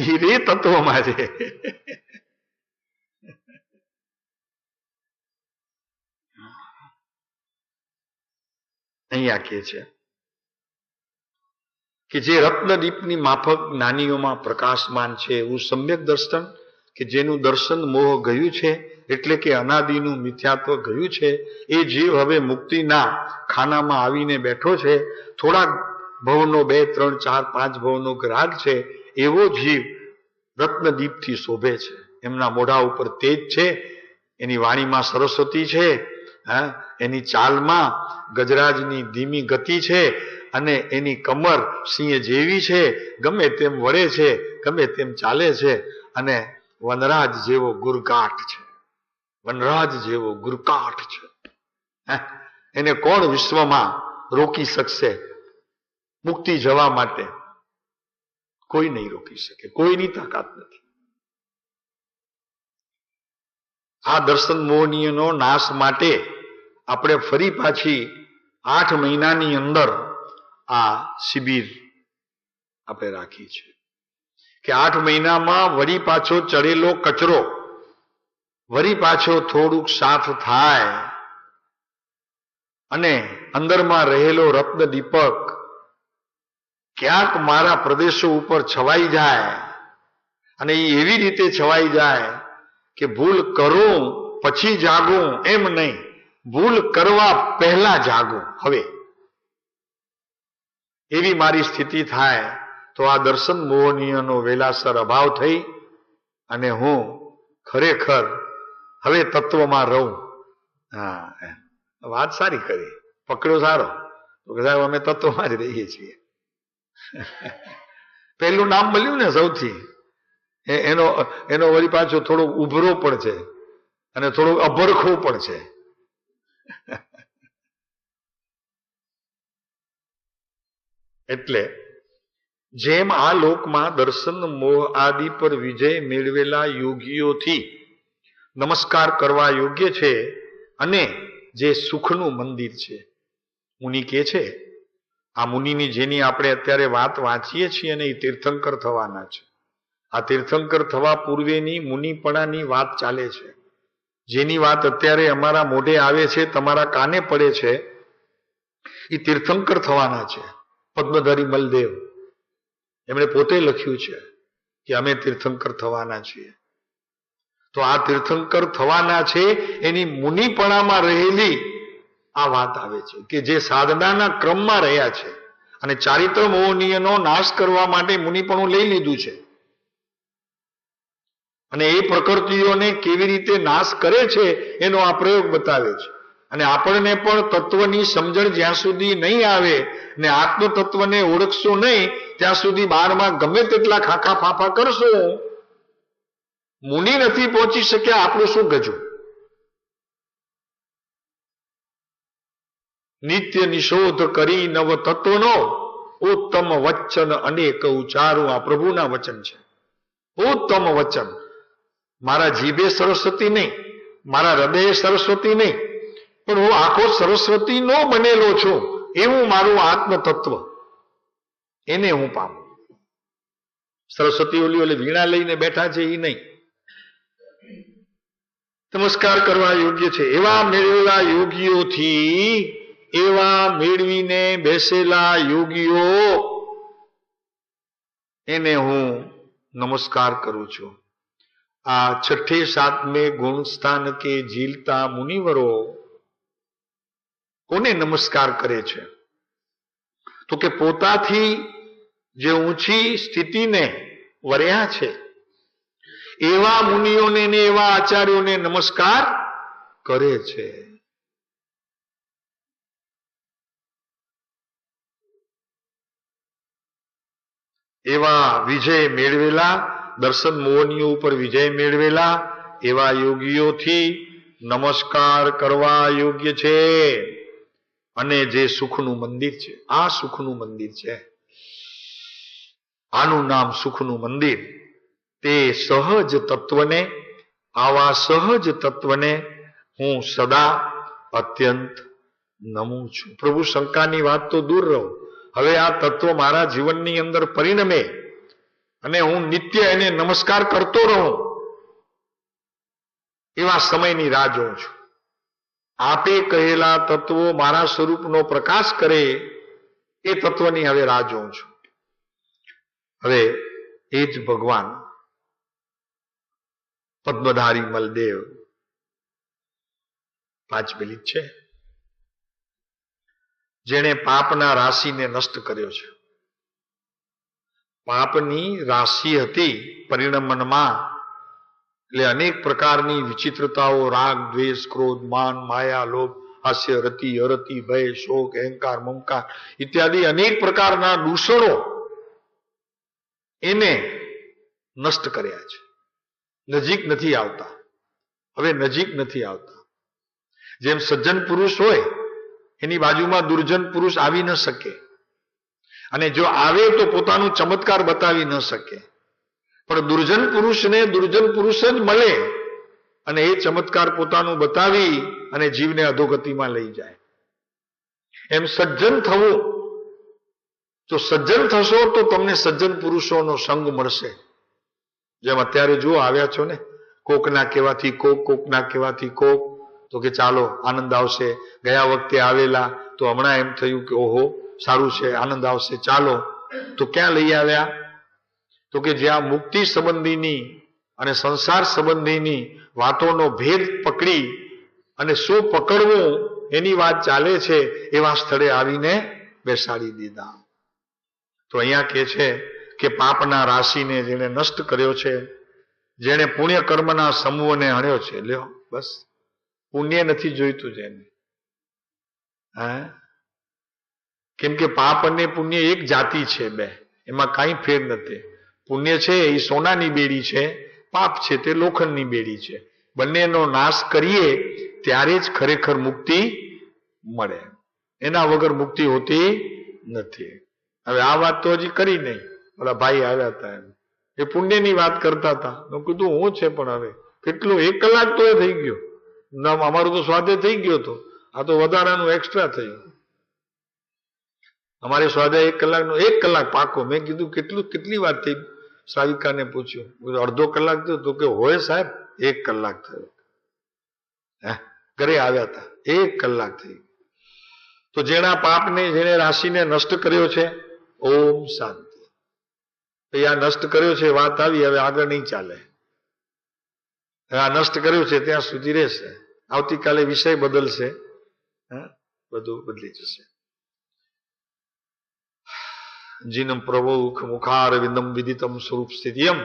એ રે તત્વમાં છે. અહીંયા કે છે કે જે રત્નદીપની માફક જ્ઞાનીઓમાં પ્રકાશમાન છે એવું સમ્યક દર્શન, કે જેનું દર્શન મોહ ગયું છે, એટલે કે અનાદિનું મિથ્યાત્વ ગયું છે, એ જીવ હવે મુક્તિના ખાનામાં આવીને બેઠો છે. થોડાક ભવનો 2, 3, 4, 5 ભવનો ગ્રાહક છે, એવો જીવ રત્નદીપથી શોભે છે. એમના મોઢા ઉપર તેજ છે, એની વાણીમાં સરસ્વતી છે, એની ચાલમાં ગજરાજની ધીમી ગતિ છે, અને એની કમર સિંહ જેવી છે, ગમે તેમ વળે છે, ગમે તેમ ચાલે છે, અને વનરાજ જેવો ગુરકાઠ છે. વનરાજ જેવો ગુરકાઠ છે. એને કોણ વિશ્વમાં રોકી શકશે? મુક્તિ જવા માટે કોઈ નહીં રોકી શકે, કોઈની તાકાત નથી. આ દર્શન મોહનીયનો નાશ માટે આપણે ફરી પાછી 8 મહિનાની અંદર આ શિબિર આપણે રાખી છે કે 8 મહિનામાં વળી પાછો ચડેલો કચરો વળી પાછો થોડુંક સાફ થાય અને અંદરમાં રહેલો રત્ન દીપક ક્યાંક મારા પ્રદેશો ઉપર છવાઈ જાય, અને એ એવી રીતે છવાઈ જાય કે ભૂલ કરું પછી જાગું એમ નહીં, ભૂલ કરવા પહેલા જાગું. હવે એવી મારી સ્થિતિ થાય તો આ દર્શન મોહનીયનો વેલાસર અભાવ થઈ અને હું ખરેખર હવે તત્વમાં રહું. હા, વાત સારી કરી, પકડ્યો સારો. તો સાહેબ અમે તત્વમાં જ રહીએ છીએ. પહેલું નામ મળ્યું ને સૌથી, એનો વળી પાછો થોડો ઉભરો પણ છે અને થોડો અભરખો પણ છે. એટલે જેમ આ લોકમાં દર્શન મોહ આદિ પર વિજય મેળવેલા યોગીઓથી નમસ્કાર કરવા યોગ્ય છે, અને જે સુખનું મંદિર છે, મુનિ કે છે, આ મુનિની જેની આપણે અત્યારે વાત વાંચીએ છીએ અને એ તીર્થંકર થવાના છે. આ તીર્થંકર થવા પૂર્વેની મુનિપણાની વાત ચાલે છે. જેની વાત અત્યારે અમારા મોઢે આવે છે, તમારા કાને પડે છે, એ તીર્થંકર થવાના છે. પદ્મધારી મલદેવ એમણે પોતે લખ્યું છે કે અમે તીર્થંકર થવાના છીએ. તો આ તીર્થંકર થવાના છે એની મુનિપણામાં રહેલી આ વાત આવે છે કે જે સાધનાના ક્રમમાં રહ્યા છે અને ચારિત્ર મોહનીયનો નાશ કરવા માટે મુનિપણું લઈ લીધું છે, અને એ પ્રકૃતિઓને કેવી રીતે નાશ કરે છે એનો આ પ્રયોગ બતાવે છે. અને આપણને પણ તત્વની સમજણ જ્યાં સુધી નહીં આવે ને આત્મ તત્વને ઓળખશો નહીં ત્યાં સુધી બહારમાં ગમે તેટલા ખાખા ફાફા કરશો, મુનિ નથી પહોંચી શક્યા, આપણું શું ગજું? નિત્ય નિશોધ કરી નવ તત્વનો ઉત્તમ વચન અનેક ઉચ્ચારું. આ પ્રભુના વચન છે, ઉત્તમ વચન. મારા જીભે સરસ્વતી નહીં, મારા હૃદયે સરસ્વતી નહીં, પણ હું આખો સરસ્વતી નો બનેલો છું એવું મારું આત્મ તત્વ, એને હું પામું. સરસ્વતી ઓલી વીણા લઈને બેઠા છે એ નહીં, નમસ્કાર કરવા યોગ્ય છે એવા મેળવેલા યોગીઓથી, એવા મેળવીને બેસેલા યોગીઓ, એને હું નમસ્કાર કરું છું. આ 6ઠે 7મે ગુણ સ્થાન કે ઝીલતા મુનિવરો કોને નમસ્કાર કરે છે? તો કે પોતાથી જે ઊંચી સ્થિતિને વર્યા છે એવા મુનિઓને ને એવા આચાર્યોને નમસ્કાર કરે છે. એવા વિજય મેળવેલા, દર્શન મોહનીઓ ઉપર વિજય મેળવેલા એવા યોગીઓથી નમસ્કાર કરવા યોગ્ય છે. અને જે સુખનું મંદિર છે, આ સુખનું મંદિર છે, આનું નામ સુખનું મંદિર. તે સહજ તત્વને, આવા સહજ તત્વને હું સદા અત્યંત નમું છું. પ્રભુ શંકાની વાત તો દૂર રહો, હવે આ તત્વ મારા જીવનની અંદર પરિણમે અને હું નિત્ય એને નમસ્કાર કરતો રહું એવા સમયની રાહ જોઉં છું. આપે કહેલા તત્વો મારા સ્વરૂપનો પ્રકાશ કરે એ તત્વની હવે રાહ જોઉં છું. હવે એ જ ભગવાન પદ્મધારી મલદેવ 5 મિનિટ છે, જેણે પાપના રાશિને નષ્ટ કર્યો છે. પાપની રાશિ હતી પરિણમનમાં, એટલે અનેક પ્રકારની વિચિત્રતાઓ, રાગ, દ્વેષ, ક્રોધ, માન, માયા, લોભ, હાસ્ય, રતિ, અરતિ, ભય, શોક, અહંકાર, મમકાર ઇત્યાદિ અનેક પ્રકારના દૂષણો એને નષ્ટ કર્યા છે. નજીક નથી આવતા, હવે નજીક નથી આવતા. જેમ સજ્જન પુરુષ હોય એની બાજુમાં દુર્જન પુરુષ આવી ન શકે, અને જો આવે તો પોતાનું ચમત્કાર બતાવી ન શકે. પણ દુર્જન પુરુષને દુર્જન પુરુષ જ મળે અને એ ચમત્કાર પોતાનું બતાવી અને જીવને અધોગતિમાં લઈ જાય. એમ સજ્જન થવું, જો સજ્જન થશો તો તમને સજ્જન પુરુષોનો સંગ મળશે. જેમ અત્યારે જુઓ આવ્યા છો ને, કોકના કહેવાથી કોક, કોકના કહેવાથી કોક, તો કે ચાલો આનંદ આવશે. ગયા વખતે આવેલા તો હમણાં એમ થયું કે ઓહો સારું છે, આનંદ આવશે, ચાલો. તો ક્યાં લઈ આવ્યા? તો કે જ્યાં મુક્તિ સંબંધીની અને સંસાર સંબંધીની વાતોનો ભેદ પકડી અને શું પકડવું એની વાત ચાલે છે એવા સ્થળે આવીને બેસાડી દીધા. તો અહીંયા કહે છે કે પાપના રાશિને જેણે નષ્ટ કર્યો છે, જેણે પુણ્ય કર્મના સમૂહને હણ્યો છે. લ્યો બસ, પુણ્ય નથી જોઈતું જેને. હા, કેમ કે પાપ અને પુણ્ય એક જાતિ છે, બે, એમાં કાંઈ ફેર નથી. પુણ્ય છે એ સોનાની બેડી છે, પાપ છે તે લોખંડની બેડી છે. બંનેનો નાશ કરીએ ત્યારે જ ખરેખર મુક્તિ મળે, એના વગર મુક્તિ હોતી નથી. હવે આ વાત તો હજી કરી નહીં, ઓલા ભાઈ આવ્યા હતા એમ, એ પુણ્યની વાત કરતા હતા. મેં કીધું હું છે પણ હવે કેટલું 1 કલાક તો એ થઈ ગયો, અમારું તો સ્વાધ્યાય થઈ ગયો હતો, આ તો વધારાનું એક્સ્ટ્રા થયું. અમારે સ્વાધ્યાય 1 કલાકનો 1 કલાક પાકો. મેં કીધું કેટલી વાર થઈ? સાવિકાને પૂછ્યું, અડધો કલાક થયો? તો કે હોય સાહેબ 1 કલાક થયો. ઘરે આવ્યા હતા, 1 કલાક થઈ. તો જેના પાપને, જેને રાશિને નષ્ટ કર્યો છે, ઓમ શાંતિ. આ નષ્ટ કર્યો છે વાત આવી, હવે આગળ નહીં ચાલે. આ નષ્ટ કર્યું છે ત્યાં સુધી રહેશે. આવતીકાલે વિષય બદલશે, બધું બદલી જશે. જીનમ પ્રભુખ મુખાર વિંદમ વિદિતમ સ્વરૂપ સ્થિતિયમ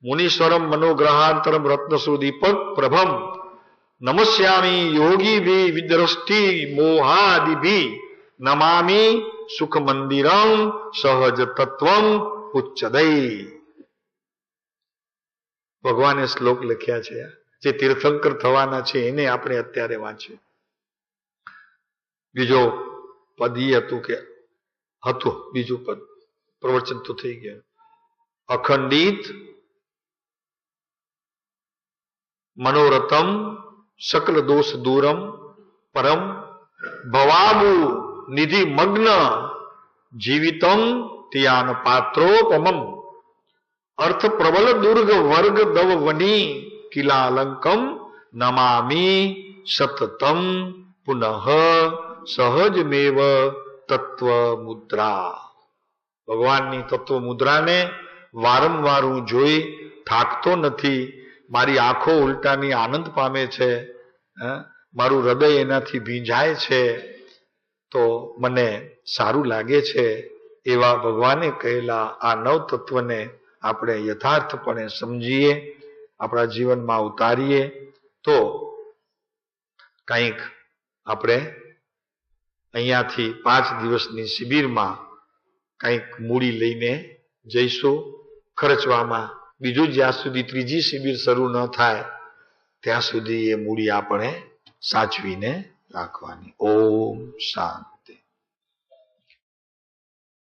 મુનીશ્વરમ મનોગ્રહાંતરમ રત્નસુદીપક પ્રભમ નમસ્યામી યોગી ભી વિદ્રષ્ટિ મોહાદિભી નમામી સુખ મંદિરમ સહજ તત્વમ ઉચ્ચદૈ. ભગવાને શ્લોક લખ્યા છે, જે તીર્થંકર થવાના છે એને આપણે અત્યારે વાંચીએ. બીજો પદ હતું કે હતું, બીજું પદ પ્રવચન તો થઈ ગયા. અખંડિત મનોરથમ સકલ દોષ દૂરમ પરમ ભવાબુ નિધિ મગ્ન જીવિતમ તિયાન પાત્રોપમમ અર્થ પ્રબલ દુર્ગ વર્ગ દવ વની કિલાલંકમ નમામી સતતમ પુનઃ સહજમેવ તત્વ મુદ્રા. ભગવાનની તત્વ મુદ્રાને વારંવાર હું જોઈ થાકતો નથી. મારી આંખો ઉલટાની આનંદ પામે છે, મારું હૃદય એનાથી ભીંજાય છે, તો મને સારું લાગે છે. એવા ભગવાને કહેલા આ નવ તત્વને આપણે યથાર્થપણે સમજીએ, આપણા જીવનમાં ઉતારીએ તો કંઈક આપણે અહીંયાથી 5 દિવસની શિબિરમાં કંઈક મૂડી લઈને જઈશું. ખર્ચવામાં બીજું જ્યાં સુધી ત્રીજી શિબિર શરૂ ન થાય ત્યાં સુધી એ મૂડી આપણે સાચવીને રાખવાની. ઓમ શાંતિ.